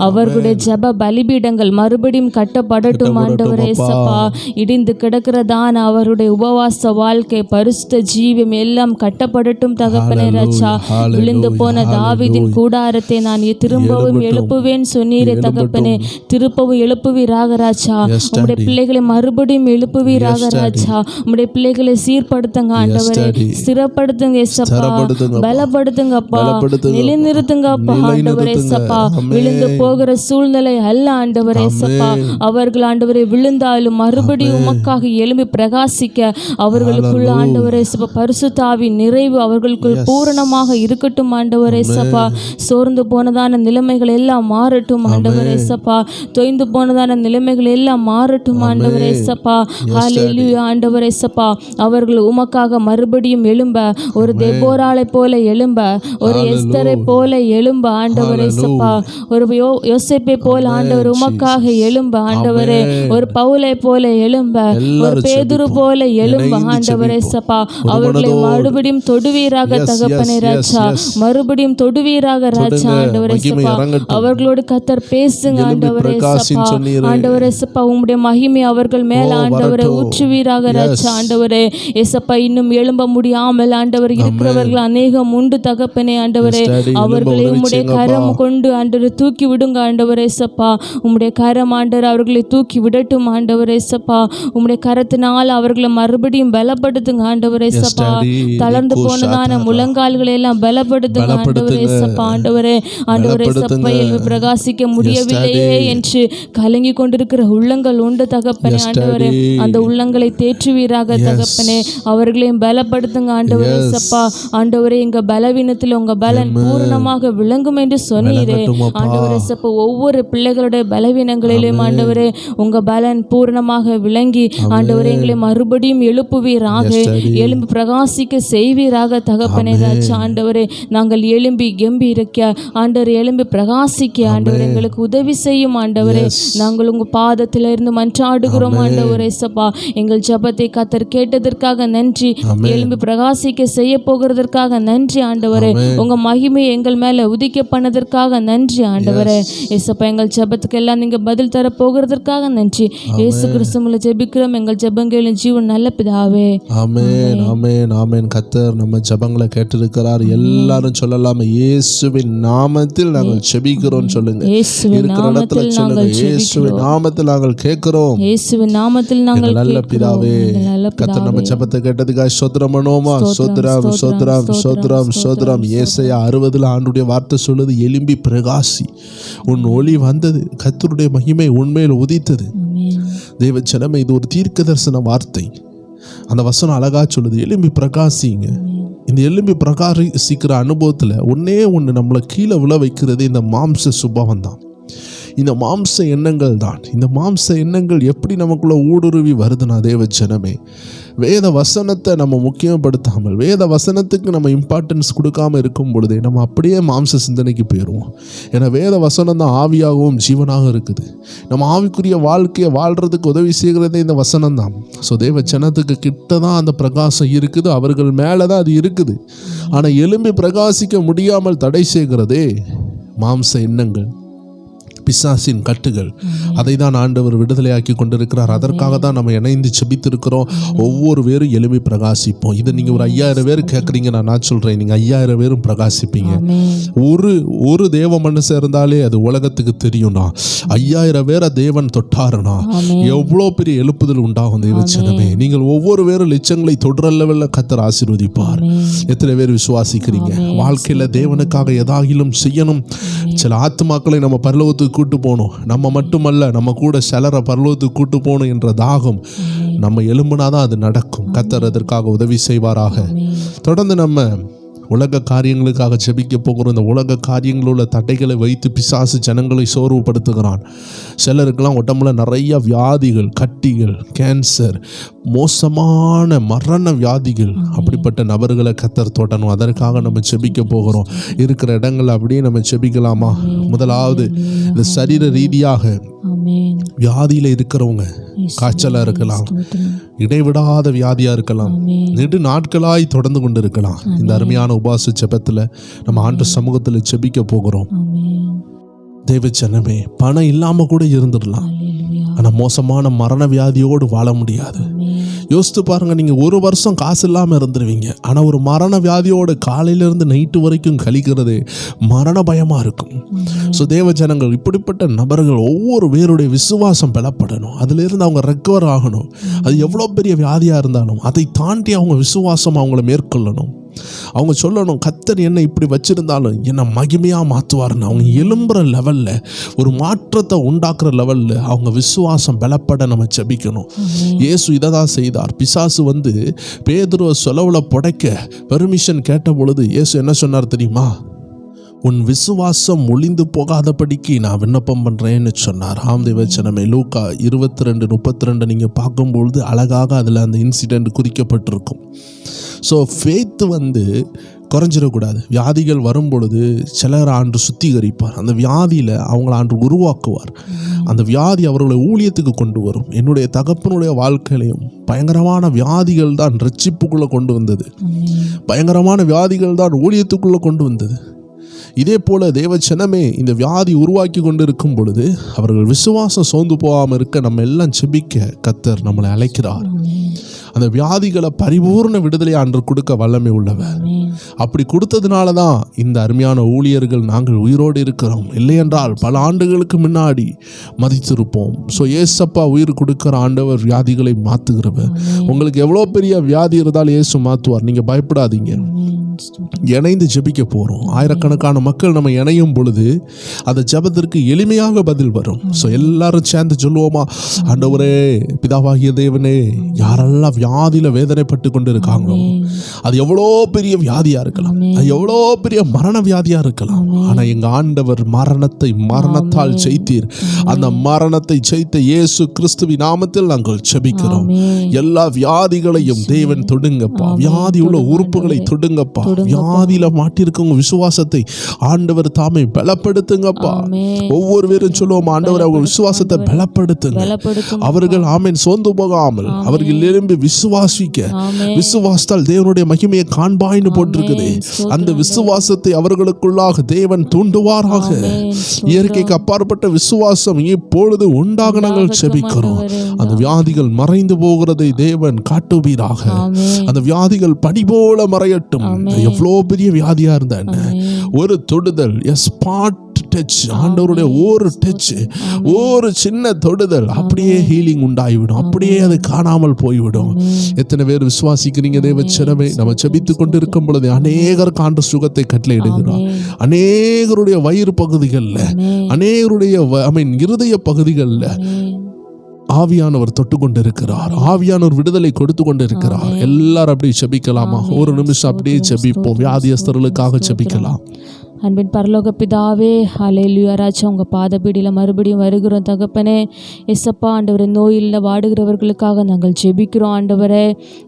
அவர்களுடைய ஜப பலிபீடங்கள் மறுபடியும் கட்டப்படட்டும் ஆண்டவரே சப்பா. இடிந்து கிடக்கிறதான அவருடைய உபவாச வாழ்க்கை பரிசுத்த ஜீவம் எல்லாம் கட்டப்படட்டும் தகப்பனே ராஜா. விழுந்து போன தாவீதின் கூடாரத்தை நான் திரும்பவும் எழுப்புவேன் சொன்னீரே தகப்பனே. திருப்பவும் எழுப்புவீராக ராஜா. உம்முடைய பிள்ளைகளை மறுபடியும் எழுப்புவீராக ராஜா. உம்முடைய பிள்ளைகளை சீர்படுத்துங்க ஆண்டவரே. ஸ்திரப்படுத்துங்க சப்பா. பலப்படுத்துங்கப்பா. நிலைநிறுத்துங்கப்பா ஆண்டவரே சப்பா. விழுந்து போகிற சூழ்நிலை அல்ல ஆண்டவரே சப்பா. அவர்கள் ஆண்டவரே விழுந்தாலும் மறுபடியும் உமக்காக எழும்பி பிரகாசிக்க அவர்களுக்குள்ள ஆண்டவரே சப்பா பரிசுத்த ஆவியின் நிறைவு அவர்களுக்குள் பூரணமாக இருக்கட்டும் ஆண்டவரே சப்பா. சோர்ந்து போனதான நிலைமைகள் எல்லாம் மாறட்டும் ஆண்டவரே சப்பா. தொய்ந்து போனதான நிலைமைகள் எல்லாம் மாறட்டும் ஆண்டவரே சப்பா. ஹல்லேலூயா ஆண்டவரே சப்பா. அவர்கள் உமக்காக மறுபடியும் எழும்ப ஒரு தெபோராளை போல எழும்ப ஒரு எஸ்தரை போல எழும்ப ஆண்டவரே சப்பா. ஒரு யோசேப்பை போல ஆண்டவர் உமக்காக எழும்ப ஆண்டவரே. ஒரு பவுலை போல எழும்ப ஒரு பேதுரு போல எழும்ப ஆண்டவரே சப்பா. அவர்களை மறுபடியும் தொடுவீராக தகப்பனே ராஜா. மறுபடியும் தொடுவீராக ராஜா ஆண்டவரே சப்பா. அவர்களோடு கத்தர் பேசுங்க ஆண்டவரே சப்பா. ஆண்டவரே சப்பா உம்முடைய மகிமை அவர்கள் மேல ஆண்டவரை ஊற்றுவீராக ராஜா. ஆண்டவரே ஏசப்பா இன்னும் எழும்ப முடியாமல் ஆண்டவர் இருக்கிறவர்கள் அநேகம் உண்டு தகப்பனே ஆண்டவரே. அவர்களை உம்முடைய கரம் கொண்டு ஆண்டவரை தூக்கி விடுங்க ஆண்டவரே சப்பா. உம்முடைய கரம் ஆண்டவர் அவர்களை தூக்கி விடட்டும் ஆண்டவரே சப்பா. உம்முடைய கரத்தினால் அவர்களை மறுபடியும் பலப்படுத்துங்க ஆண்டவரே சப்பா. தளர்ந்து போனதான முழங்கால்களை எல்லாம் பலப்படுத்துங்க ஆண்டவரே சப்பா. ஆண்டவரே ஆண்டவரே சப்பா எழும்பி பிரகாசிக்க முடியவில்லையே என்று கலங்கி கொண்டிருக்கிற உள்ளங்கள் உண்டு தகப்பனே ஆண்டவரே. அந்த உள்ளங்களை தேற்றுவீராக தகப்பனே. அவர்களையும் பலப்படுத்துங்க ஆண்டவரே சப்பா. ஆண்டவரே எங்க பலவீனத்தில் உங்க பலன் பூரணமாக விளங்கும் என்று சொன்னீரே ஆண்டவரே சப்பா. ஒவ்வொரு பிள்ளைகளுடைய பலவீனங்களிலும் ஆண்டவரே உங்க பலன் பூரணமாக விளங்கி ஆண்டவரே எங்களை மறுபடியும் எழுப்புவீராக. எழும்பி பிரகாசிக்க செய்வீராக தகப்பனே ராஜா. ஆண்டவரே நாங்கள் எழும்பி கம்பீரிக்க ஆண்டவரே எழும்பி பிரகாசிக்க ஆண்டவரே எங்களுக்கு உதவி செய்யும் ஆண்டவரே. நாங்கள் உங்க பாதத்தில் இருந்து மன்றாடுகிறோம் ஆண்டவரே சப்பா. எங்கள் ஜெபத்தை கத்தர் கேட்டதற்காக நன்றி. எழும்பி பிரகாசிக்க செய்ய போகிறதற்காக நன்றி ஆண்டவரே. உங்க மகிமை எங்கள் மேல உதிக்க பண்ணதற்காக நன்றி ஆண்டவரே. ஏசப்பா எங்கள் ஜெபத்துக்கு எல்லாம் நீங்க பதில் தர போகிறதற்காக நன்றி. இயேசு கிறிஸ்துவிலே ஜெபிக்கிறோம் எங்கள் ஜெபங்களின் ஜீவன் நல்ல பிதாவே. ஆமென் ஆமென் ஆமென். கர்த்தர் நம்ம ஜெபங்களை கேட்டிருக்கிறார். எல்லாரும் சொல்லலாமா? இயேசுவின் நாமத்தில் நாங்கள் ஜெபிக்கிறோம் சொல்லுங்க. இயேசுவின் நாமத்தில் நாங்கள் இயேசுவின் நாமத்தில் நாங்கள் கேட்கிறோம். இயேசுவின் நாமத்தில் நாங்கள் நல்ல பிதாவே. கர்த்தர் நம்ம ஜெபத்தை கேட்டதுக்காக ஸ்தோத்திரம் பண்ணுவோமா? ஸ்தோத்திரம் ஸ்தோத்திரம் ஸ்தோத்திரம் ஸ்தோத்திரம். ஏசாயா 60 ஆண்டுடைய வார்த்தை சொல்லுது, எழும்பி பிரகாசி. உன் ஒளி வந்தது, கர்த்தருடைய மகிமை உன்மேல் உதித்தது. தேவ ஜனமே, இது ஒரு தீர்க்க தரிசன வார்த்தை. அந்த வசனம் அழகா சொல்லுது, எழும்பி பிரகாசிங்க. இந்த எழும்பி பிரகாசிக்கிற அனுபவத்தில் ஒன்னே ஒன்று நம்மளை கீழே விழ வைக்கிறது இந்த மாம்ச சுபாவம் தான், இந்த மாம்ச எண்ணங்கள் தான். இந்த மாம்ச எண்ணங்கள் எப்படி நமக்குள்ள ஊடுருவி வருதுன்னா, தேவ ஜனமே, வேத வசனத்தை நம்ம முக்கியப்படுத்தாமல், வேத வசனத்துக்கு நம்ம இம்பார்ட்டன்ஸ் கொடுக்காமல் இருக்கும் பொழுதே நம்ம அப்படியே மாம்ச சிந்தனைக்கு போயிடுவோம். ஏன்னா வேத வசனம் தான் ஆவியாகவும் ஜீவனாகவும் இருக்குது. நம்ம ஆவிக்குரிய வாழ்க்கையை வாழ்கிறதுக்கு உதவி செய்கிறதே இந்த வசனம் தான். ஸோ தேவ ஜனத்துக்கு கிட்ட தான் அந்த பிரகாசம் இருக்குது, அவர்கள் மேலே தான் அது இருக்குது. ஆனால் எழும்பி பிரகாசிக்க முடியாமல் தடை செய்கிறதே மாம்ச எண்ணங்கள், பிசாசின் கட்டுகள். அதை தான் ஆண்டவர் விடுதலையாக்கி கொண்டிருக்கிறார். அதற்காக தான் நம்ம இணைந்து செபித்திருக்கிறோம். ஒவ்வொரு பேரும் எழுப்பி பிரகாசிப்போம். இதை நீங்கள் ஒரு 5000 பேர் கேட்குறீங்க, நான் சொல்கிறேன், நீங்கள் 5000 பேரும் பிரகாசிப்பீங்க. ஒரு தேவ மனுஷன் இருந்தாலே அது உலகத்துக்கு தெரியும்னா, 5000 பேரை தேவன் தொட்டாருனா எவ்வளோ பெரிய எழுப்புதல் உண்டாகும். தேவச்சனமே, நீங்கள் ஒவ்வொரு பேரும் லட்சங்களை தொடர லெவலில் கர்த்தர் ஆசீர்வதிப்பார். எத்தனை பேர் விசுவாசிக்கிறீங்க? வாழ்க்கையில் தேவனுக்காக எதாகிலும் செய்யணும். சில ஆத்துமாக்களை நம்ம பரலோகத்துக்கு கூட்டு போகணும். நம்ம மட்டுமல்ல, நம்ம கூட சிலரை பரலோகத்துக்கு கூட்டு போகணும் என்ற தாகம் நம்ம எழும்புனாதான் அது நடக்கும். கர்த்தர் அதற்காக உதவி செய்வாராக. தொடர்ந்து நம்ம உலக காரியங்களுக்காக ஜெபிக்க போகிறோம். இந்த உலக காரியங்களில் உள்ள தடைகளை வைத்து பிசாசு ஜனங்களை சோர்வுபடுத்துகிறான். சிலருக்கெல்லாம் உடம்புல நிறைய வியாதிகள், கட்டிகள், கேன்சர், மோசமான மரண வியாதிகள். அப்படிப்பட்ட நபர்களை கர்த்தர் தொடணும். அதற்காக நம்ம ஜெபிக்க போகிறோம். இருக்கிற இடங்கள் அப்படியே நம்ம ஜெபிக்கலாமா? முதலாவது, இந்த சரீர ரீதியாக வியாதியில இருக்கிறவங்க, காய்ச்சலாக இருக்கலாம், இடைவிடாத வியாதியாக இருக்கலாம், நெடு நாட்களாய் தொடர்ந்து கொண்டு இருக்கலாம். இந்த அருமையான உபாச ஜெபத்தில் நம்ம ஆண்டு சமூகத்தில் ஜெபிக்க போகிறோம். தேவ ஜனமே, பணம் இல்லாமல் கூட இருந்துடலாம், ஆனால் மோசமான மரண வியாதியோடு வாழ முடியாது. யோசித்து பாருங்கள், நீங்கள் 1 வருஷம் காசு இல்லாமல் இருந்துருவீங்க, ஆனால் ஒரு மரண வியாதியோடு காலையிலேருந்து நைட்டு வரைக்கும் கழிக்கிறது மரண பயமாக இருக்கும். ஸோ தேவ ஜனங்கள், இப்படிப்பட்ட நபர்கள் ஒவ்வொரு பேருடைய விசுவாசம் பலப்படணும். அதிலிருந்து அவங்க ரெக்கவர் ஆகணும். அது எவ்வளோ பெரிய வியாதியாக இருந்தாலும் அதை தாண்டி அவங்க விசுவாசம் அவங்கள மேற்கொள்ளணும். அவங்க சொல்லணும், கர்த்தர் என்னை இப்படி வச்சிருந்தாலும் என்னை மகிமையாக மாற்றுவார்னு. அவங்க எழும்புற லெவலில், ஒரு மாற்றத்தை உண்டாக்குற லெவலில் அவங்க விசுவாசம் பலப்பட நம்ம ஜெபிக்கணும். இயேசு இதை தான் செய்தார். பிசாசு வந்து பேதுருவை சொலவில் புடைக்க பெர்மிஷன் கேட்ட பொழுது இயேசு என்ன சொன்னார் தெரியுமா? உன் விசுவாசம் ஒளிந்து போகாதபடிக்கு நான் விண்ணப்பம் பண்ணுறேன்னு சொன்னார். ஆம் தேவச்சனமே, லூக்கா 22:32 நீங்கள் பார்க்கும்பொழுது அழகாக அதில் அந்த இன்சிடெண்ட் குறிக்கப்பட்டிருக்கும். ஸோ ஃபேத்து வந்து குறைஞ்சிடக்கூடாது. வியாதிகள் வரும் பொழுது சிலர் ஆண்டு சுத்திகரிப்பார். அந்த வியாதியில் அவங்கள ஆண்டு உருவாக்குவார். அந்த வியாதி அவர்களை ஊழியத்துக்கு கொண்டு வரும். என்னுடைய தகப்பனுடைய வாழ்க்கையிலையும் பயங்கரமான வியாதிகள் தான் ரட்சிப்புக்குள்ளே கொண்டு வந்தது. பயங்கரமான வியாதிகள் தான் ஊழியத்துக்குள்ளே கொண்டு வந்தது. இதே போல தேவச்சனமே, இந்த வியாதி உருவாக்கி கொண்டு இருக்கும் பொழுது அவர்கள் விசுவாசம் சோர்ந்து போகாமல் இருக்க நம்ம எல்லாம் ஜெபிக்க கர்த்தர் நம்மளை அழைக்கிறார். அந்த வியாதிகளை பரிபூர்ண விடுதலை ஆண்டு கொடுக்க வல்லமை உள்ளவர். அப்படி கொடுத்ததுனால தான் இந்த அருமையான ஊழியர்கள் நாங்கள் உயிரோடு இருக்கிறோம். இல்லை என்றால் பல ஆண்டுகளுக்கு முன்னாடி மதித்திருப்போம். ஸோ ஏசப்பா உயிர் கொடுக்கிற ஆண்டவர், வியாதிகளை மாற்றுகிறவர். உங்களுக்கு எவ்வளோ பெரிய வியாதி இருந்தாலும் இயேசு மாற்றுவார். நீங்கள் பயப்படாதீங்க. இணைந்து ஜெபிக்க போகிறோம். ஆயிரக்கணக்கான மக்கள் நம்ம இணையும் பொழுது அந்த ஜெபத்திற்கு எளிமையாக பதில் வரும். ஸோ எல்லாரும் சேர்ந்து சொல்லுவோமா? ஆண்டவரே, பிதாவாகிய தேவனே, யாரெல்லாம் வியாதியில் வேதனைப்பட்டு கொண்டு இருக்காங்களோ, அது எவ்வளோ பெரிய வியாதியாக இருக்கலாம், அது எவ்வளோ பெரிய மரண வியாதியாக இருக்கலாம், ஆனால் எங்கள் ஆண்டவர் மரணத்தால் ஜெயித்தீர். அந்த மரணத்தை ஜெயித்த இயேசு கிறிஸ்துவின் நாமத்தில் நாங்கள் ஜெபிக்கிறோம். எல்லா வியாதிகளையும் தேவன் தொடுங்கப்பா. வியாதி உள்ள உறுப்புகளை தொடுங்கப்பா. வியாதியில மாட்டிருக்கவங்க விசுவாசத்தை ஆண்டவர் தாமே பலப்படுத்துங்கப்பா. ஒவ்வொரு பேரும் சொல்லுவோம், ஆண்டவர் அவங்க விசுவாசத்தை பலப்படுத்துங்க. அவர்கள் ஆமென் சோர்ந்து போகாமல் அவர்கள் எழும்பி விசுவாசிக்க, விசுவாசத்தால் தேவனுடைய மகிமையை காண்பாய்னு போட்டிருக்குது. அந்த விசுவாசத்தை அவர்களுக்குள்ளாக தேவன் தூண்டுவாராக. இயற்கைக்கு அப்பாற்பட்ட விசுவாசம் இப்பொழுது உண்டாக நாங்கள் செபிக்கிறோம். அந்த வியாதிகள் மறைந்து போகிறதை தேவன் காட்டுவீராக. அந்த வியாதிகள் பனி போல மறையட்டும். எவ்வளோ பெரிய வியாதியா இருந்தா என்ன, ஒரு தொடுதல், ஸ்பாட் டச், ஆண்டவருடைய ஒரு டச், ஒரு சின்ன தொடுதல், அப்படியே ஹீலிங் உண்டாகிவிடும், அப்படியே அது காணாமல் போய்விடும். எத்தனை பேர் விசுவாசிக்கிறீங்க தேவச்சனமே? நம்ம ஜெபித்து கொண்டு இருக்கும் பொழுது அநேகருக்கு ஆண்டு சுகத்தை கட்டளையிடுகிறோம். அநேகருடைய வயிறு பகுதிகளில், அநேகருடைய இருதய பகுதிகளில் ஆவியானவர் தொட்டு கொண்டு இருக்கிறார். ஆவியானவர் விடுதலை கொடுத்து கொண்டு இருக்கிறார். எல்லாரும் அப்படியே ஜெபிக்கலாமா? ஒரு நிமிஷம் அப்படியே ஜெபிப்போம். வியாதியஸ்தர்களுக்காக ஜெபிக்கலாம். அன்பின் பரலோக பிதாவே, ஹல்லேலூயா ராஜா, உங்கள் பாதபீடியில் மறுபடியும் வருகிறோம் தகப்பனே. எஸ்ஸப்பா ஆண்டவரே, நோயில் வாடுகிறவர்களுக்காக நாங்கள் ஜெபிக்கிறோம் ஆண்டவரே.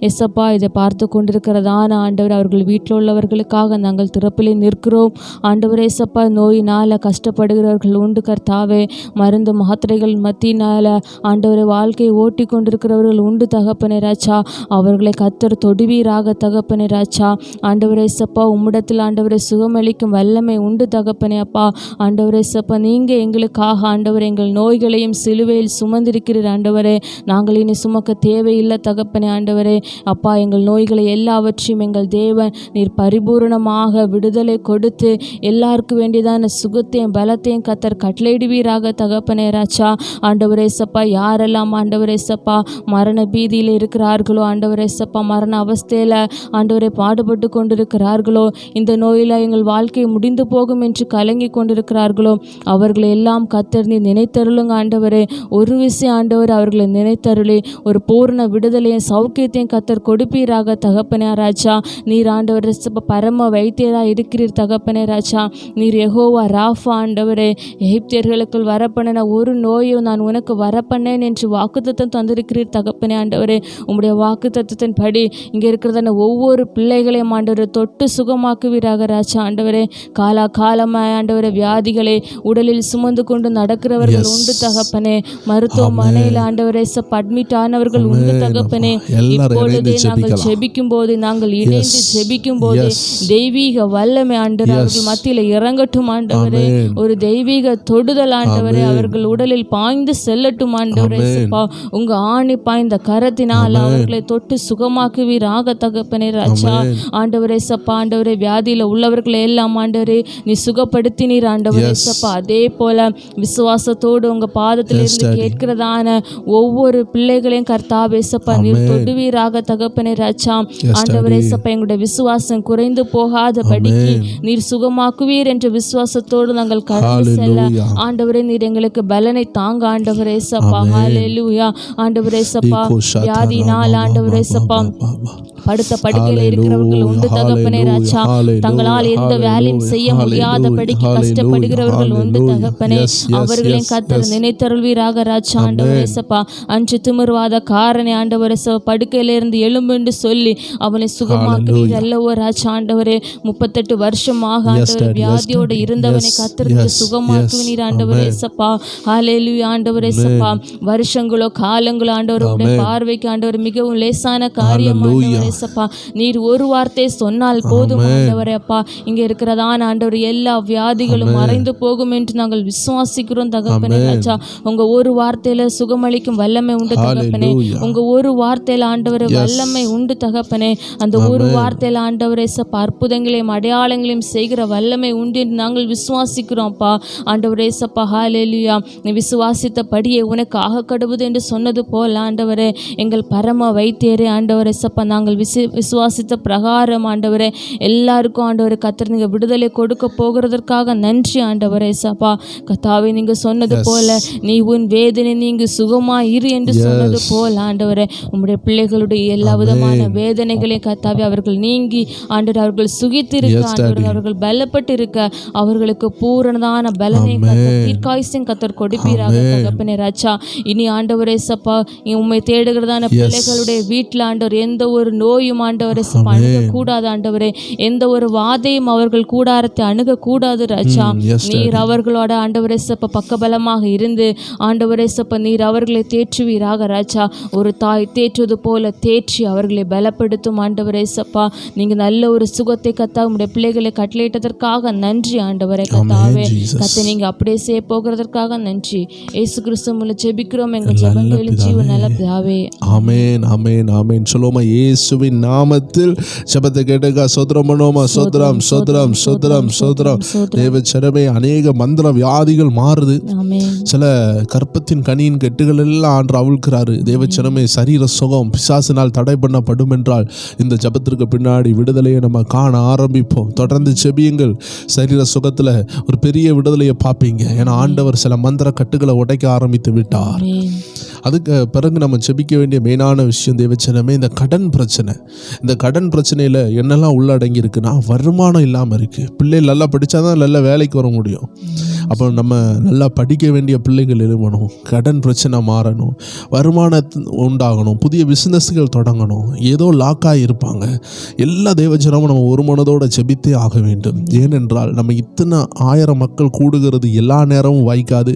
எஸ்ஸப்பா, இதை பார்த்து கொண்டிருக்கிறதான ஆண்டவர் அவர்கள் வீட்டில் உள்ளவர்களுக்காக நாங்கள் திறப்பிலே நிற்கிறோம் ஆண்டவரே. எஸ்ஸப்பா, நோயினால் கஷ்டப்படுகிறவர்கள் உண்டு கர்த்தாவே. மருந்து மாத்திரைகள் மத்தியினால் ஆண்டவரை வாழ்க்கையை ஓட்டி கொண்டிருக்கிறவர்கள் உண்டு தகப்பனே ராஜா. அவர்களை கர்த்தர் தொடுவீராக தகப்பனே ராஜா. ஆண்டவரே எஸ்ஸப்பா, உம்மிடத்தில் ஆண்டவரை சுகமளிக்கும் வல்லமை உண்டு தகப்பனே அப்பா. ஆண்டவரே சப்பா, நீங்கள் எங்களுக்காக ஆண்டவரே எங்கள் நோய்களையும் சிலுவையில் சுமந்திருக்கிறீர் ஆண்டவரே. நாங்கள் இனி சுமக்க தேவையில்லை தகப்பனே ஆண்டவரே அப்பா. எங்கள் நோய்களை எல்லாவற்றையும் எங்கள் தேவன் நீர் பரிபூரணமாக விடுதலை கொடுத்து எல்லாருக்கும் வேண்டியதான சுகத்தையும் பலத்தையும் கத்தர் கட்டளையிடுவீராக தகப்பனே ராஜா. ஆண்டவரே சப்பா, யாரெல்லாம் ஆண்டவரே சப்பா மரண பீதியில் இருக்கிறார்களோ, ஆண்டவரே சப்பா மரண அவஸ்தையில் ஆண்டவரை பாடுபட்டு கொண்டிருக்கிறார்களோ, இந்த நோயில் எங்கள் வாழ்க்கை முடிந்து போகும் என்று கலங்கி கொண்டிருக்கிறார்களோ, அவர்களை எல்லாம் கத்தர் நீர் நினைத்தருளுங்க ஆண்டவரே. ஒரு விஷயம் ஆண்டவர், அவர்களை நினைத்தருளி ஒரு பூர்ண விடுதலையும் சௌக்கியத்தையும் கத்தர் கொடுப்பீராக தகப்பனே ராஜா. நீர் ஆண்டவர் பரம வைத்தியராக இருக்கிறீர் தகப்பனே ராஜா. நீர் யெகோவா ராஃபா ஆண்டவரே. எகிப்தியர்களுக்குள் வரப்பண்ணின ஒரு நோயும் நான் உனக்கு வரப்பண்ணேன் என்று வாக்குத்தத்தம் தந்திருக்கிறீர் தகப்பனே ஆண்டவரே. உம்முடைய வாக்குத்தத்தத்தின் படி இங்கே இருக்கிறதான ஒவ்வொரு பிள்ளைகளையும் ஆண்டவரை தொட்டு சுகமாக்குவீராக ராஜா ஆண்டவரே. காலமாய் ஆண்டவரே வியாதிகளை உடலில் சுமந்து கொண்டு நடக்கிறவர்கள் உண்டு தகப்பனே. மருத்துவமனையில் ஆண்டவரே அட்மிட் ஆனவர்கள் உண்டு தகப்பனே. இப்பொழுதே நாங்கள் ஜெபிக்கும் போது, நாங்கள் இணைந்து ஜெபிக்கும் போது தெய்வீக வல்லமை ஆண்டவரே அவர்கள் மத்தியில் இறங்கட்டும் ஆண்டவரே. ஒரு தெய்வீக தொடுதல் ஆண்டவரே அவர்கள் உடலில் பாய்ந்து செல்லட்டும் ஆண்டவரே. உங்க ஆணி பாய்ந்த கரத்தினால் அவர்களை தொட்டு சுகமாக்குவீராக தகப்பனே ராஜா. ஆண்டவரே சப்பா ஆண்டவரே, வியாதியில உள்ளவர்களை எல்லாம் ஆண்டவரே நீ சுகப்படுத்தினீர் ஆண்டவரே சப்பா. அதே போல விசுவாசத்தோடு உங்க பாதத்தில் இருந்து கேட்கிறதான ஒவ்வொரு பிள்ளைகளையும் கர்த்தாவே சப்பா நீர் தொடுவீராக தகப்பனே ராஜா. ஆண்டவரே சப்பா, எங்களுடைய விசுவாசம் குறைந்து போகாத படிக்கு நீர் சுகமாக்குவீர் என்ற விசுவாசத்தோடு நாங்கள் கடந்து செல்ல ஆண்டவரே நீர் எங்களுக்கு பலனை தாங்க ஆண்டவரே சப்பா. ஹல்லேலூயா ஆண்டவரே சப்பா. வியாதினால் ஆண்டவரே சப்பா படுத்த படுக்கையில் இருக்கிறவர்கள் உண்டு தகப்பனே ராஜா. தங்களால் எந்த வேலையும் செய்ய முடியாத படிக்கு கஷ்டப்படுகிறவர்கள் உண்டு தகப்பனே. அவர்களையும் கர்த்தர் நினைத்தருள்வீராக ராஜா ஆண்டவரே சப்பா. அன்று திமிர்வாத காரனை ஆண்டவரே சப்பா படுக்கையிலிருந்து எழும்பென்று சொல்லி அவனை சுகமாக்குவீர் அல்லவோ ராஜா ஆண்டவரே. 38 வருஷமாக ஆண்டவரே வியாதியோடு இருந்தவனை கர்த்தருக்கு சுகமாக்குவீர் ஆண்டவரே சப்பா. ஹல்லேலூயா ஆண்டவரே சப்பா. வருஷங்களோ காலங்களோ ஆண்டவர் உடைய பார்வைக்கு ஆண்டவர் மிகவும் லேசான காரியம் ஆண்டவரே சப்பா. நீர் ஒரு வார்த்தை சொன்னால் போதும் ஆண்டவரே அப்பா. இங்க இருக்கிறதான ஆண்டவர் எல்லா வியாதிகளும் மறைந்து போகும் என்று நாங்கள் விசுவாசிக்கிறோம் தகப்பனே ராஜா. உங்க ஒரு வார்த்தையில சுகமளிக்கும் வல்லமை உண்டு தகப்பனே. உங்க ஒரு வார்த்தையில ஆண்டவரே வல்லமை உண்டு தகப்பனே. அந்த ஒரு வார்த்தையில ஆண்டவரே சப்பா அற்புதங்களையும் அடையாளங்களையும் செய்கிற வல்லமை உண்டு என்று நாங்கள் விசுவாசிக்கிறோம் அப்பா. ஆண்டவரே சப்பா ஹல்லேலூயா. நீ விசுவாசித்தபடியே உனக்கு ஆக கடவுது என்று சொன்னது போல் ஆண்டவரே எங்கள் பரம வைத்தியரே ஆண்டவரே சப்பா, நாங்கள் விசுவாசித்த பிரகாரம் ஆண்டவரே எல்லாருக்கும் ஆண்டவரே கர்த்தர் நீங்க விடுதலை கொடுக்க போகிறதற்காக நன்றி ஆண்டவரே சப்பா. கர்த்தாவே, நீங்க சொன்னது போல நீ உன் வேதனை நீங்க சுகமா இரு என்று சொன்னது போல் ஆண்டவரே உம்முடைய பிள்ளைகளுடைய எல்லா விதமான வேதனைகளையும் கர்த்தாவே அவர்கள் நீங்கி ஆண்டவர் அவர்கள் சுகித்திருக்க ஆண்டவர் அவர்கள் பலப்பட்டு இருக்க அவர்களுக்கு பூரணதான பலனை தீர்க்காயுசையும் கர்த்தர் கொடுப்பீராக தகப்பனே ராஜா. இனி ஆண்டவரே சப்பா உம்மை தேடுகிறதான பிள்ளைகளுடைய வீட்டில் ஆண்டவர் எந்த ஒரு நோயும் ஆண்டவரே சப்பா அணுகக்கூடாது ஆண்டவரே. எந்த ஒரு வாதையும் அவர்கள் கூடாரத்தை அணுகக்கூடாது ராஜா. நீர் அவர்களோட ஆண்டவரே சப்பா பக்கபலமாக இருந்து ஆண்டவரே சப்பா நீர் அவர்களை தேற்றுவீராக ராஜா. ஒரு தாய் தேற்றுவது போல தேற்றி அவர்களை பலப்படுத்தும் ஆண்டவரே சப்பா. நீங்க நல்ல ஒரு சுகத்தை கத்தா உங்களுடைய பிள்ளைகளை கட்டளையிட்டதற்காக நன்றி ஆண்டவரே கத்தாவே. கத்தை நீங்க அப்படியே செய்ய போகிறதற்காக நன்றி. இயேசு கிறிஸ்து மூலம் ஜெபிக்கிறோம் எங்கள் ஜெபங்களை ஜீவ நல்ல பிதாவே. ஆமென் ஆமென் ஆமென். சொல்லுவோமா? இயேசுவின் இயேசுவின் நாமத்தில் ஜெபத்தை கேட்டுக்க. சோத்ரம் பண்ணுவோமா? சோத்ரம் சோத்ரம் சோத்ரம் சோத்ரம். தேவச்சனமே, அநேக மந்திர வியாதிகள் மாறுது. சில கற்பத்தின் கனியின் கெட்டுகள் எல்லாம் ஆண்டு அவிழ்க்கிறாரு. தேவச்சனமே, சரீர சுகம் பிசாசினால் தடை பண்ணப்படும் என்றால் இந்த ஜபத்திற்கு பின்னாடி விடுதலையை நம்ம காண ஆரம்பிப்போம். தொடர்ந்து செபியுங்கள். சரீர சுகத்துல ஒரு பெரிய விடுதலையை பார்ப்பீங்க. ஏன்னா ஆண்டவர் சில மந்திர கட்டுகளை உடைக்க ஆரம்பித்து விட்டார். அதுக்கு பிறகு நம்ம செபிக்க வேண்டிய மெயினான விஷயம் தேவச்சனமே, இந்த கடன் பிரச்சனை. இந்த கடன் பிரச்சனையில் என்னெல்லாம் உள்ளடங்கி இருக்குன்னா, வருமானம் இல்லாமல் இருக்குது. பிள்ளைகள் நல்லா படித்தாதான் நல்ல வேலைக்கு வர முடியும். அப்போ நம்ம நல்லா படிக்க வேண்டிய பிள்ளைகள் எழுமணும், கடன் பிரச்சனை மாறணும், வருமானம் உண்டாகணும், புதிய பிஸ்னஸ்கள் தொடங்கணும். ஏதோ லாக்காக இருப்பாங்க. எல்லா தேவச்சனமும் நம்ம ஒரு மனதோடு செபித்தே ஆக வேண்டும். ஏனென்றால் நம்ம இத்தனை 1000 மக்கள் கூடுகிறது எல்லா நேரமும் வாய்க்காது.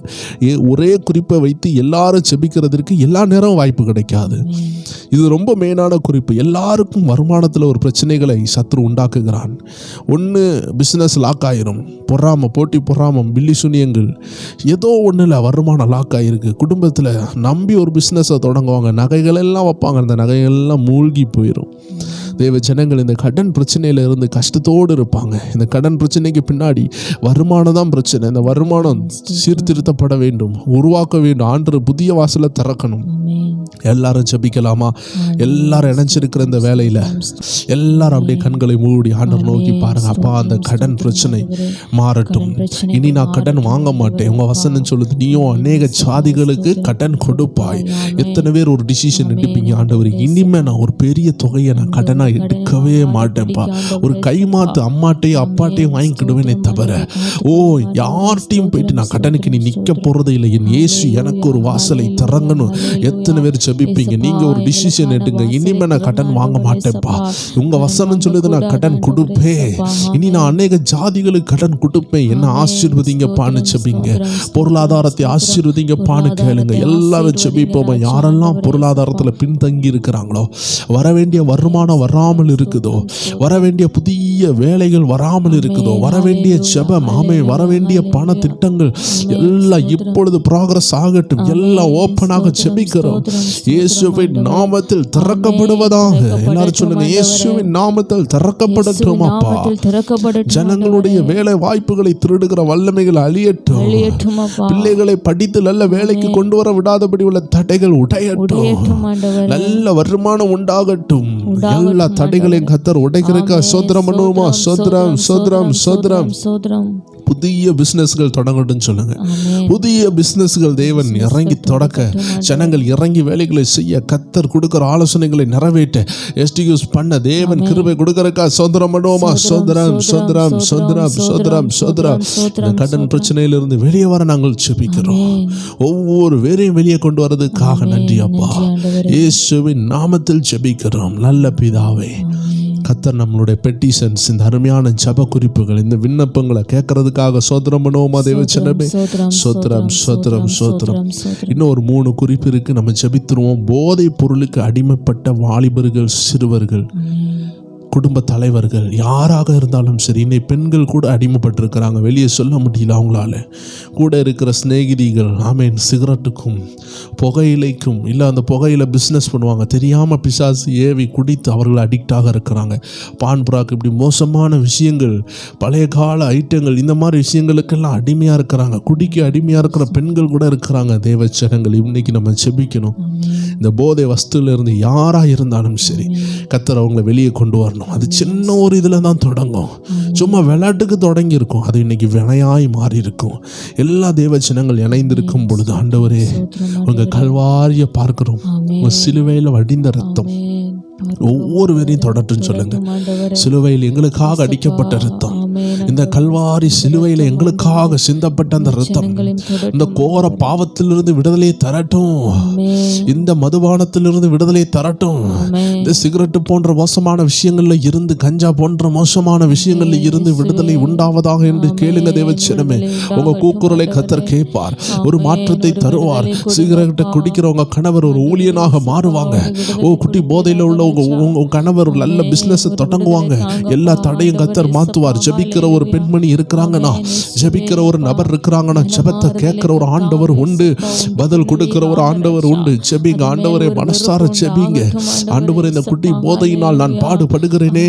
ஒரே குறிப்பை வைத்து எல்லாரும் செபிக்கிறது எல்லா நேரம் வாய்ப்பு கிடைக்காது. இது ரொம்ப மெயினான குறிப்பு. எல்லாருக்கும் வருமானத்தில் ஒரு பிரச்சனைகளை சத்ரு உண்டாக்குகிறான். ஒன்று பிஸ்னஸ் லாக் ஆயிரும், பொறாம, போட்டி பொறாமம், பில்லி சுனியங்கள், ஏதோ ஒன்றில் வருமானம் லாக் ஆகிருக்கு. குடும்பத்தில் நம்பி ஒரு பிஸ்னஸை தொடங்குவாங்க, நகைகள் எல்லாம் வைப்பாங்க, அந்த நகைகள்லாம் மூழ்கி போயிடும். தேவ ஜனங்கள் இந்த கடன் பிரச்சனையில் இருந்து கஷ்டத்தோடு இருப்பாங்க. இந்த கடன் பிரச்சனைக்கு பின்னாடி வருமானம் தான் பிரச்சனை. இந்த வருமானம் சீர்திருத்தப்பட வேண்டும், உருவாக்க வேண்டும். ஆண்டு புதிய வாசலை திறக்கணும். எல்லாரும் ஜெபிக்கலாமா? எல்லாரும் இணைஞ்சிருக்கிற இந்த வேலையில் எல்லாரும் அப்படியே கண்களை மூடி ஆண்டவர் நோக்கி பாருங்க. அப்பா, அந்த கடன் பிரச்சனை மாறட்டும். இனி நான் கடன் வாங்க மாட்டேன். உங்க வசனம் சொல்லுது, நீயும் அநேக சாதிகளுக்கு கடன் கொடுப்பாய். எத்தனை பேர் ஒரு டிசிஷன் எடுப்பீங்க? ஆண்டவர், இனிமே நான் ஒரு பெரிய தொகையை நான் கடனா எடுக்கவே மாட்டேன்ப்பா. ஒரு கைமாத்து அம்மாட்டையும் அப்பாட்டையும் வாங்கிக்கிடுவேனே தவிர யார்ட்டையும் போயிட்டு நான் கடனுக்கு நீ நிற்க போறதே இல்லை. என் இயேசு எனக்கு ஒரு வாசலை திறங்கணும். எத்தனை பேர் ஜெபிப்பீங்க? நீங்க ஒரு டிசிஷன் எடுங்க. இனிமே நான் கடன் வாங்க மாட்டேன்ப்பா. உங்க வசனம் சொல்லுது, நான் கடன் கொடுப்பேன். இனி நான் அநேக ஜாதிகளுக்கு கடன் கொடுப்பேன். என்ன ஆசீர்வதிங்கப்பான்னு ஜெபிங்க. பொருளாதாரத்தை ஆசீர்வதிங்கப்பான்னு கேளுங்க. எல்லாரும் ஜெபிப்போம். யாரெல்லாம் பொருளாதாரத்துல பின்தங்கி இருக்கிறாங்களோ, வர வேண்டிய வருமானம் வராமல் இருக்குதோ, வர வேண்டிய புதிய வேலைகள் வராமல் இருக்குதோ, வர வேண்டிய ஜெபம், வர வேண்டிய பண திட்டங்கள் எல்லாம் இப்பொழுது ப்ராக்ரஸ் ஆகட்டும். எல்லாம் ஓப்பனாக ஜெபிக்கிறோம். இயேசுவின் நாமத்தில் திறக்கப்படுவதாக. எல்லாரும் சொல்லுங்க, இயேசுவின் நாமத்தில் திறக்கப்படட்டும். அப்பா, ஜனங்களுடைய வேலை வாய்ப்புகளை திருடுகிற வல்லமைகள் அழியட்டும். பிள்ளைகளை படித்து நல்ல வேலைக்கு கொண்டு வர விடாதபடி உள்ள தடைகள் உடையட்டும். நல்ல வருமானம் உண்டாகட்டும். எல்லா தடைகளையும் கர்த்தர் உடைக்கிறதுக்கு சோத்திரம் பண்ணுவோமா? சோத்திரம் சோத்திரம் சோத்திரம். புதிய பிசினஸ்கள் தொடங்கட்டும் சொல்லுங்க. புதிய பிசினஸ்கள் தேவன் இறங்கி தொடக்க, ஜனங்கள் இறங்கி வேலைகளை செய்ய, கர்த்தர் கொடுக்கிற ஆலோசனைகளை நிறைவேற்ற, எஸ்டியூஸ் பண்ண தேவன் கிருபை கொடுக்கறக்கா சோத்திரம் பண்ணுவோமா? சோத்திரம் சோத்திரம் சோத்திரம் சோத்திரம் சோத்திரம். இந்த கடன் பிரச்சனையிலிருந்து வெளியே வர நாங்கள் ஜெபிக்கிறோம். ஒவ்வொரு வேரையும் வெளியே கொண்டு வரதுக்காக நன்றி அப்பா. இயேசுவின் நாமத்தில் ஜெபிக்கிறோம் நல்ல பிதாவே. கர்த்தர் நம்மளுடைய பெட்டிஷன்ஸ், இந்த அருமையான ஜப குறிப்புகள், இந்த விண்ணப்பங்களை கேட்கறதுக்காக சோத்திரம் பண்ணுவோமா தேவச்சனமே? சோத்திரம் சோத்திரம் சோத்திரம். இன்னும் ஒரு 3 குறிப்பு இருக்கு, நம்ம ஜெபித்துருவோம். போதை பொருளுக்கு அடிமைப்பட்ட வாலிபர்கள், சிறுவர்கள், குடும்ப தலைவர்கள், யாராக இருந்தாலும் சரி. இன்னைக்கு பெண்கள் கூட அடிமைப்பட்டிருக்கிறாங்க, வெளியே சொல்ல முடியல அவங்களால. கூட இருக்கிற சிநேகிதிகள், சிகரெட்டுக்கும் புகையிலைக்கும், இல்லை அந்த புகையில பிஸ்னஸ் பண்ணுவாங்க, தெரியாமல் பிசாசு ஏவி குடித்து அவர்கள் அடிக்டாக இருக்கிறாங்க. பான்புராக்கு, இப்படி மோசமான விஷயங்கள், பழைய கால ஐட்டங்கள், இந்த மாதிரி விஷயங்களுக்கெல்லாம் அடிமையாக இருக்கிறாங்க. குடிக்க அடிமையாக இருக்கிற பெண்கள் கூட இருக்கிறாங்க. தேவச்சனங்கள், இன்னைக்கு நம்ம ஜெபிக்கணும். இந்த போதை வஸ்துலேருந்து யாராக இருந்தாலும் சரி, கர்த்தர் அவங்கள வெளியே கொண்டு வரணும். அது சின்ன ஒரு இதில் தான் தொடங்கும், சும்மா விளையாட்டுக்கு தொடங்கி இருக்கும், அது இன்னைக்கு வினையாய் மாறி இருக்கும். எல்லா தேவச்சனங்கள் இணைந்திருக்கும் பொழுது, ஆண்டவரே உங்க கல்வாரிய பார்க்கிறோம், உங்க சிலுவையில் வடிந்த ரத்தம் ஒவ்வொரு பேரையும் தொடட்டுன்னு சொல்லுங்க. சிலுவையில் எங்களுக்காக அடிக்கப்பட்ட ரத்தம், இந்த கல்வாரி சிலுவையில் எங்களுக்காக சிந்தப்பட்ட அந்த ரத்தம் இந்த கோர பாவத்திலிருந்து விடுதலையை தரட்டும். இந்த மதுபானத்திலிருந்து விடுதலையை தரட்டும். இந்த சிகரெட்டு போன்ற மோசமான விஷயங்கள்ல இருந்து, கஞ்சா போன்ற மோசமான விஷயங்கள்ல இருந்து விடுதலை உண்டாவதாக என்று கேளுங்க தேவச்சனமே. உங்க கூக்குரலை கர்த்தர் கேட்பார், ஒரு மாற்றத்தை தருவார். சிகரெட்டை குடிக்கிறவங்க கணவர் ஒரு ஊழியனாக மாறுவாங்க. குட்டி போதையில உள்ள உங்க கணவர் நல்ல பிசினஸ் தொடங்குவாங்க. எல்லா தடையும் கர்த்தர் மாத்துவார். ஜெபிக்கிற ஒரு பெண்மணி இருக்கிறாங்கன்னா, ஜெபிக்கிற ஒரு நபர் இருக்கிறாங்கன்னா, ஜெபத்தை கேட்கிற ஒரு ஆண்டவர் உண்டு, பதில் கொடுக்கிற ஒரு ஆண்டவர் உண்டு. ஜெபிங்க ஆண்டவரே, மனசார ஜெபிங்க. ஆண்டவரே, இந்த இந்த குட்டி போதையினால் நான் பாடுபடுகிறேனே,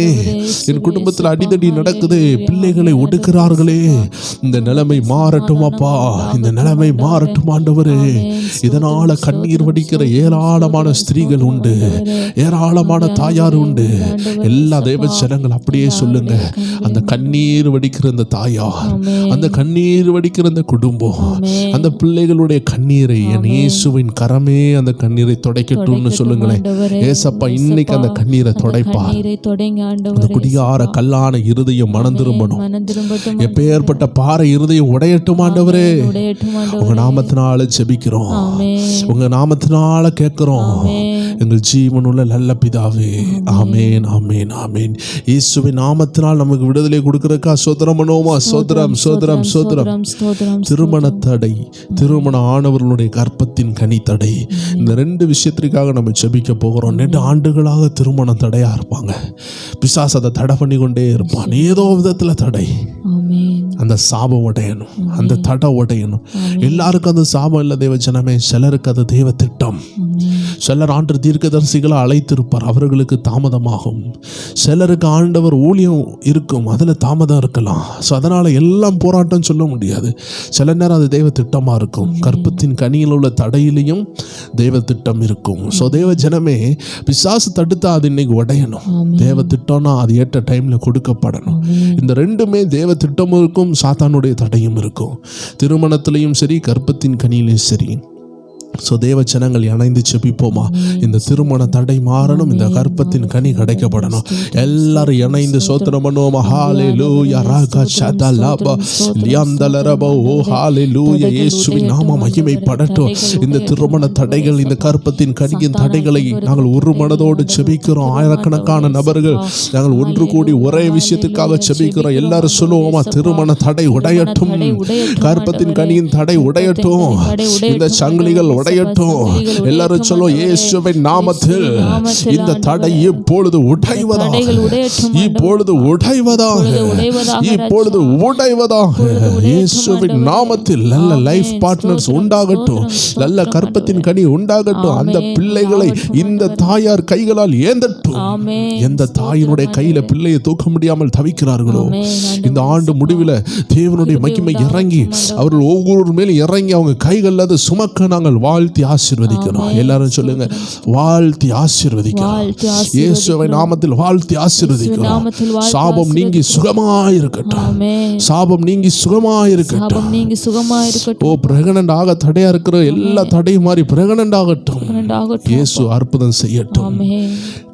என் குடும்பத்தில் அடிதடி நடக்குது, பிள்ளைகளை ஒடுக்கிறார்களே, இந்த நிலைமை மாறட்டும் அப்பா, இந்த நிலைமை மாறட்டும் ஆண்டவரே. இதனால கண்ணீர் வடிக்கிற ஏராளமான ஸ்திரீகள் உண்டு, ஏராளமான தாயார் உண்டு. எல்லா தேவ ஜனங்கள் அப்படியே சொல்லுங்க, அந்த கண்ணீர் வடிக்கிற அந்த தாயார், அந்த கண்ணீர் வடிக்கிற அந்த குடும்பம், அந்த பிள்ளைகளுடைய கண்ணீரை என் இயேசுவின் கரமே அந்த கண்ணீரை துடைக்கட்டும்னு சொல்லுங்களேன். ஏசப்பா இன்னைக்கு அந்த கண்ணீரை துடைப்பார். அந்த குடியார கல்லான இருதயம் மனம் திரும்பணும். எப்பேற்பட்ட பாறை இருதயம் உடையட்டும் ஆண்டவரே. உங்க நாமத்தினால ஜெபிக்கிறோம், உங்க நாமத்தினால கேட்கிறோம், எங்கள் ஜீவனுள்ள நல்ல பிதாவே. ஆமேன், ஆமேன், ஆமேன். இயேசுவின் நாமத்தினால் நமக்கு விடுதலை கொடுக்கிறக்கா சோதரம் பண்ணுவோமா? சோதரம், சோதரம், சோதரம். திருமண தடை, திருமண ஆனவர்களுடைய கற்பத்தின் கனி தடை, இந்த ரெண்டு விஷயத்திற்காக நம்ம ஜெபிக்க போகிறோம். 2 ஆண்டுகளாக திருமணம் தடையா இருப்பாங்க, பிசாசு அதை தடை பண்ணி கொண்டே இருப்பான், ஏதோ விதத்துல தடை. அந்த சாபம் உடையணும், அந்த தடை உடையணும். எல்லாருக்கும் அந்த சாபம் இல்லை தேவ ஜனமே, சிலருக்கு அது தேவ திட்டம். சிலர் ஆண்டு தீர்க்கதரிசிகளை அழைத்திருப்பார், அவர்களுக்கு தாமதமாகும். சிலருக்கு ஆண்டவர் ஊழியம் இருக்கும், அதில் தாமதம் இருக்கலாம். ஸோ அதனால் எல்லாம் போராட்டம் சொல்ல முடியாது. சில நேரம் அது தெய்வ திட்டமாக இருக்கும். கற்பத்தின் கனியில் உள்ள தடையிலையும் தெய்வ திட்டம் இருக்கும். ஸோ தேவ ஜனமே, பிசாசு தடுத்தா அது இன்னைக்கு உடையணும். தேவ திட்டம்னா அது ஏற்ற டைமில் கொடுக்கப்படணும். இந்த ரெண்டுமே தேவ திட்டமும் இருக்கும், சாத்தானுடைய தடையும் இருக்கும். திருமணத்திலையும் சரி, கற்பத்தின் கனியிலையும் சரி. ஸோ தேவ ஜனங்கள் இணைந்து செபிப்போமா? இந்த திருமண தடை மாறணும், இந்த கற்பத்தின் கனி கிடைக்கப்படணும். எல்லாரும் இணைந்து சோத்திரம் பண்ணுவோமா? ஹalleluya ராகா ஷதலபா லியந்தலரபோ ஹalleluya. இயேசுவின் நாமம் மகிமைப்படட்டும். இந்த திருமண தடைகள், இந்த கற்பத்தின் கனியின் தடைகளை நாங்கள் ஒரு மனதோடு செபிக்கிறோம். ஆயிரக்கணக்கான நபர்கள் நாங்கள் ஒன்று கூடி ஒரே விஷயத்துக்காக செபிக்கிறோம். எல்லாரும் சொல்லுவோமா? திருமண தடை உடையட்டும், கற்பத்தின் கனியின் தடை உடையட்டும், இந்த சங்கிலிகள் உடையட்டும். எல்லாரும் சொல்லுவோம், இயேசுவின் நாமத்தில் இந்த தடை இப்பொழுது உடைவதாக, இப்பொழுது உடைவதாக, இப்பொழுது உடைவதாக. இயேசுவின் நாமத்தில் நல்ல லைஃப் பார்ட்னர்ஸ் உண்டாகட்டும், நல்ல கற்பத்தின் கனி உண்டாகட்டும். அந்த பிள்ளைகளை இந்த தாயார் கைகளால் ஏந்தட்டும். எந்த தாயினுடைய கையில பிள்ளையை தூக்க முடியாமல் தவிக்கிறார்களோ, இந்த ஆண்டு முடிவில் தேவனுடைய மகிமை இறங்கி அவர்கள் ஒவ்வொரு மேலும் இறங்கி அவங்க கைகள் அது சுமக்க நாங்கள் வாழ்த்தி ஆசீர்வதிக்கிறோம். எல்லாரும் சொல்லுங்க, வாழ்த்தி ஆசீர்வதிக்கிறோம். இயேசுவின் நாமத்தில் வாழ்த்தி ஆசீர்வதிக்கிறோம். சாபம் நீங்கி சுகமாயிருக்கட்டும், சாபம் நீங்கி சுகமாயிருக்கட்டும். ஓ, பிரெக்னன்ட் ஆக தடையா இருக்கிற எல்லா தடையும் மாறி பிரெக்னன்ட் ஆகட்டும். இயேசு அற்புதம் செய்யட்டும்.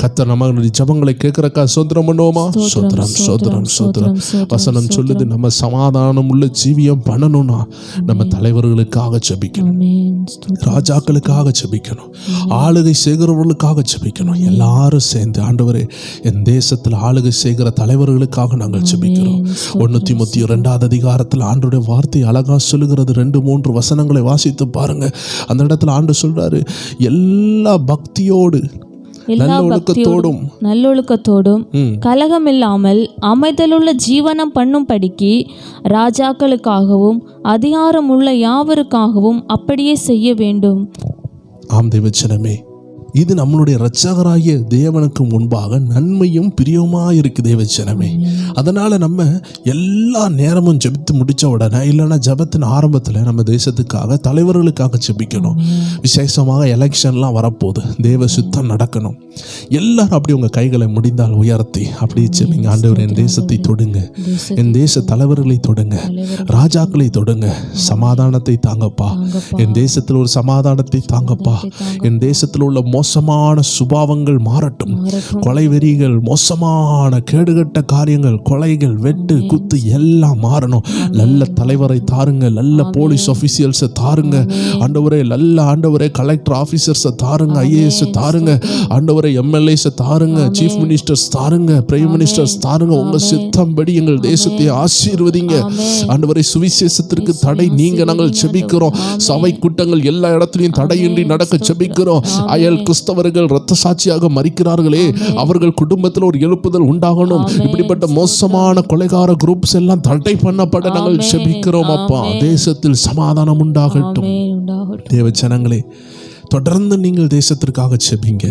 கர்த்தர் நம்ம ஜெபங்களை கேட்கிறக்கா சோத்திரம் பண்ணுவோமா? சோத்திரம், சோத்திரம், சோத்திரம். வசனம் சொல்லுது, நம்ம சமாதானம் உள்ள ஜீவியம் பண்ணணும்னா நம்ம தலைவர்களுக்காக ஜெபிக்கணும், ராஜாக்களுக்காக ஜெபிக்கணும், ஆளுகை செய்கிறவர்களுக்காக ஜெபிக்கணும். எல்லாரும் சேர்ந்து, ஆண்டவரே என் தேசத்தில் ஆளுகை செய்கிற தலைவர்களுக்காக நாங்கள் ஜெபிக்கிறோம். 1 தீமோத்தேயு 2ஆம் அதிகாரத்தில் ஆண்டவருடைய வார்த்தை அழகா சொல்லுகிறது. 2-3 வசனங்களை வாசித்து பாருங்க. அந்த இடத்துல ஆண்டு சொல்றாரு, எல்லா பக்தியோடு நல்லொழுக்கத்தோடும் கலகம் இல்லாமல் அமைதலுள்ள ஜீவனம் பண்ணும்படிக்கு ராஜாக்களுக்காகவும் அதிகாரம் உள்ள யாவருக்காகவும் அப்படியே செய்ய வேண்டும். ஆம் தேவச்சனமே, இது நம்மளுடைய இரட்சகராகிய தேவனுக்கு முன்பாக நன்மையும் பிரியமா இருக்கு தேவச்சனமே. அதனால நம்ம எல்லா நேரமும் ஜெபித்து முடிச்ச உடனே, இல்லைன்னா ஜெபத்தின் ஆரம்பத்தில் நம்ம தேசத்துக்காக தலைவர்களுக்காக ஜெபிக்கணும். விசேஷமாக எலெக்ஷன்லாம் வரப்போகுது, தேவ சுத்தம் நடக்கணும். எல்லாரும் அப்படி உங்க கைகளை முடிந்தால் உயர்த்தி அப்படியே ஜெபிங்க. ஆண்டவர் என் தேசத்தை தொடுங்க, என் தேச தலைவர்களை தொடுங்க, ராஜாக்களை தொடுங்க. சமாதானத்தை தாங்கப்பா, என் தேசத்தில் ஒரு சமாதானத்தை தாங்கப்பா. என் தேசத்தில் உள்ள மோசமான சுபாவங்கள் மாறட்டும். கொலை வெறிகள், மோசமான கேடுகட்ட காரியங்கள், கொலைகள், வெட்டு குத்து எல்லாம் மாறணும். நல்ல தலைவரை தாருங்க, நல்ல போலீஸ் ஆபீசர்ஸை தாருங்க ஆண்டவரே, நல்ல கலெக்டர் ஆபீசர்ஸை தாருங்க, ஐஏஎஸ் தாருங்க ஆண்டவரே, எம்எல்ஏஸ் தாருங்க, சீஃப் மினிஸ்டர்ஸ் தாருங்க, பிரைம் மினிஸ்டர்ஸ் தாருங்க. உங்க சித்தம்படி எங்கள் தேசத்தை ஆசீர்வதிங்க ஆண்டவரே. சுவிசேஷத்திற்கு தடை நீங்க நாங்கள் செபிக்கிறோம். சபை கூட்டங்கள் எல்லா இடத்திலையும் தடையின்றி நடக்க செபிக்கிறோம். அயல் கிறிஸ்தவர்கள் இரத்த சாட்சியாக மரிக்கிறார்களே, அவர்கள் குடும்பத்தில் ஒரு எழுப்புதல் உண்டாகணும். இப்படிப்பட்ட மோசமான கொலைகார குரூப்ஸ் எல்லாம் தடை பண்ணப்பட நாங்கள் செபிக்கிறோம் அப்பா. தேசத்தில் சமாதானம் உண்டாகட்டும். தேவ ஜனங்களே, தொடர்ந்து நீங்கள் தேசத்திற்காக செபிங்க.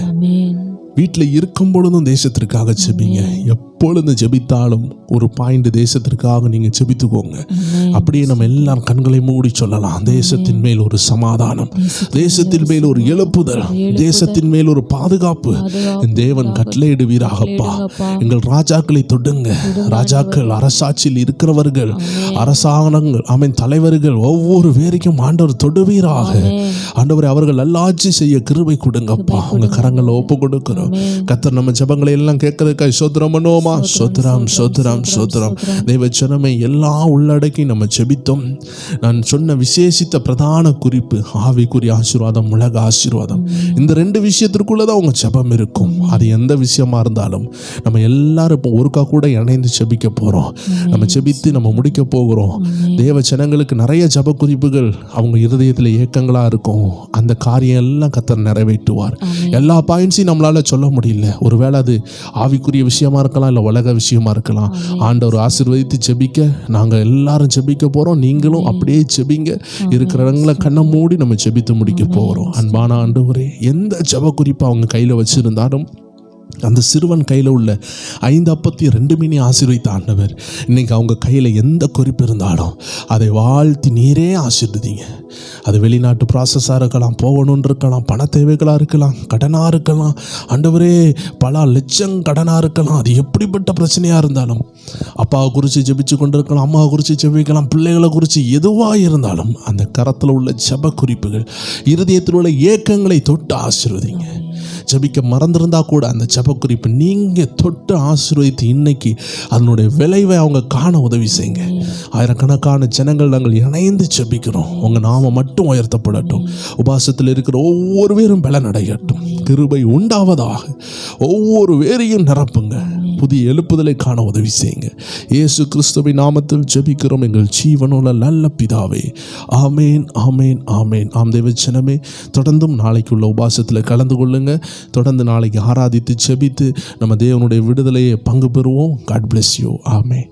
வீட்டில் இருக்கும் பொழுதும் தேசத்திற்காக ஜெபிங்க. எப்பொழுது ஜெபித்தாலும் ஒரு பாயிண்ட் தேசத்திற்காக நீங்க ஜெபித்துக்கோங்க. அப்படியே நம்ம எல்லாரும் கண்களை மூடி சொல்லலாம், தேசத்தின் மேல் ஒரு சமாதானம், தேசத்தின் மேல் ஒரு எழுப்புதல், தேசத்தின் மேல் ஒரு பாதுகாப்பு தேவன் கட்டளையிடுவீராகப்பா. எங்கள் ராஜாக்களை தொடுங்க. ராஜாக்கள், அரசாட்சியில் இருக்கிறவர்கள், அரசாங்கங்கள், ஆமென், தலைவர்கள் ஒவ்வொரு பேரையும் ஆண்டவர் தொடுவீராக. ஆண்டவரை அவர்கள் நல்லாட்சி செய்ய கிருபை கொடுங்கப்பா. உங்க கரங்களை ஒப்பு கொடுக்கிறோம். கர்த்தர் நம்ம ஜெபங்களை எல்லாம் கேட்கறதுக்காக சோத்திரம் பண்ணுவோமா? சோத்திரம் சோத்திரம் சோத்திரம். தேவ ஜனமே எல்லாம் உள்ளடக்கி நம்ம ஜெபித்தோம். நான் சொன்ன விசேஷித்த பிரதான குறிப்பு ஆவிக்குரிய ஆசீர்வாதம், உலக ஆசீர்வாதம். இந்த 2 விஷயத்திற்குள்ளதான் உங்க ஜெபம் இருக்கும். அது எந்த விஷயமா இருந்தாலும் நம்ம எல்லாரும் இப்போ ஒருக்கா கூட இணைந்து ஜெபிக்க போறோம். நம்ம ஜெபித்து நம்ம முடிக்க போகிறோம். தேவ ஜனங்களுக்கு நிறைய ஜெப குறிப்புகள் அவங்க இருதயத்தில் ஏக்கங்களா இருக்கும். அந்த காரியம் எல்லாம் கர்த்தர் நிறைவேற்றுவார். எல்லா பாயிண்ட்ஸையும் நம்மளால சொல்ல முடியல. ஒருவேளை அது ஆவிக்குரிய விஷயமா இருக்கலாம், இல்லை உலக விஷயமா இருக்கலாம். ஆண்டவர் ஆசீர்வதித்து ஜெபிக்க நாங்கள் எல்லாரும் ஜெபிக்க போறோம். நீங்களும் அப்படியே ஜெபிங்க. இருக்கிறவங்களை கண்ணை மூடி நம்ம ஜெபித்து முடிக்க போகிறோம். அன்பான ஆண்டவரே, எந்த ஜெப குறிப்பை அவங்க கையில் வச்சிருந்தாலும் அந்த சிறுவன் கையில் உள்ள 5 அப்பத்தையும் 2 மீனை ஆசீர்வதித்த ஆண்டவர், இன்னைக்கு அவங்க கையில் எந்த குறிப்பு இருந்தாலும் அதை வாழ்த்தி நீரே ஆசீர்வதிங்க. அது வெளிநாட்டு ப்ராசஸாக இருக்கலாம், போகணுன்னு இருக்கலாம், பண தேவைகளாக இருக்கலாம், கடனாக இருக்கலாம், ஆண்டவரே பல லட்சம் கடனாக இருக்கலாம். அது எப்படிப்பட்ட பிரச்சனையாக இருந்தாலும், அப்பாவை குறித்து ஜெபிச்சு கொண்டு இருக்கலாம், அம்மாவை குறித்து ஜெபிக்கலாம், பிள்ளைகளை குறித்து எதுவாக இருந்தாலும் அந்த கரத்தில் உள்ள ஜெப குறிப்புகள், இருதயத்தில் உள்ள ஏக்கங்களை தொட்டு ஆசீர்வதிங்க. ஜெபிக்க மறந்திருந்தா கூட அந்த ஜெப குறிப்பு நீங்கள் தொட்டு ஆசீர்வதித்து இன்னைக்கு அதனுடைய விளைவை அவங்க காண உதவி செய்யுங்க. ஆயிரக்கணக்கான ஜனங்கள் நாங்கள் இணைந்து ஜெபிக்கிறோம். உங்கள் நாம மட்டும் உயர்த்தப்படட்டும். உபாசத்தில் இருக்கிற ஒவ்வொரு பேரும் பலன் அடையட்டும். கிருபை உண்டாவதாக. ஒவ்வொரு பேரையும் நிரப்புங்க. புதிய எழுப்புதலை காண உதவி செய்யுங்க. இயேசு கிறிஸ்துவின் நாமத்தில் ஜெபிக்கிறோம் எங்கள் ஜீவனுள்ள நல்ல பிதாவே. ஆமேன் ஆமேன் ஆமேன். ஆம் தேவ ஜனமே, தொடர்ந்தும் நாளைக்குள்ள உபாசத்தில் கலந்து கொள்ளுங்க. தொடர்ந்து நாளைக்கு ஆராதித்து ஜெபித்து நம்ம தேவனுடைய விடுதலையை பங்கு பெறுவோம். God bless you. ஆமேன்.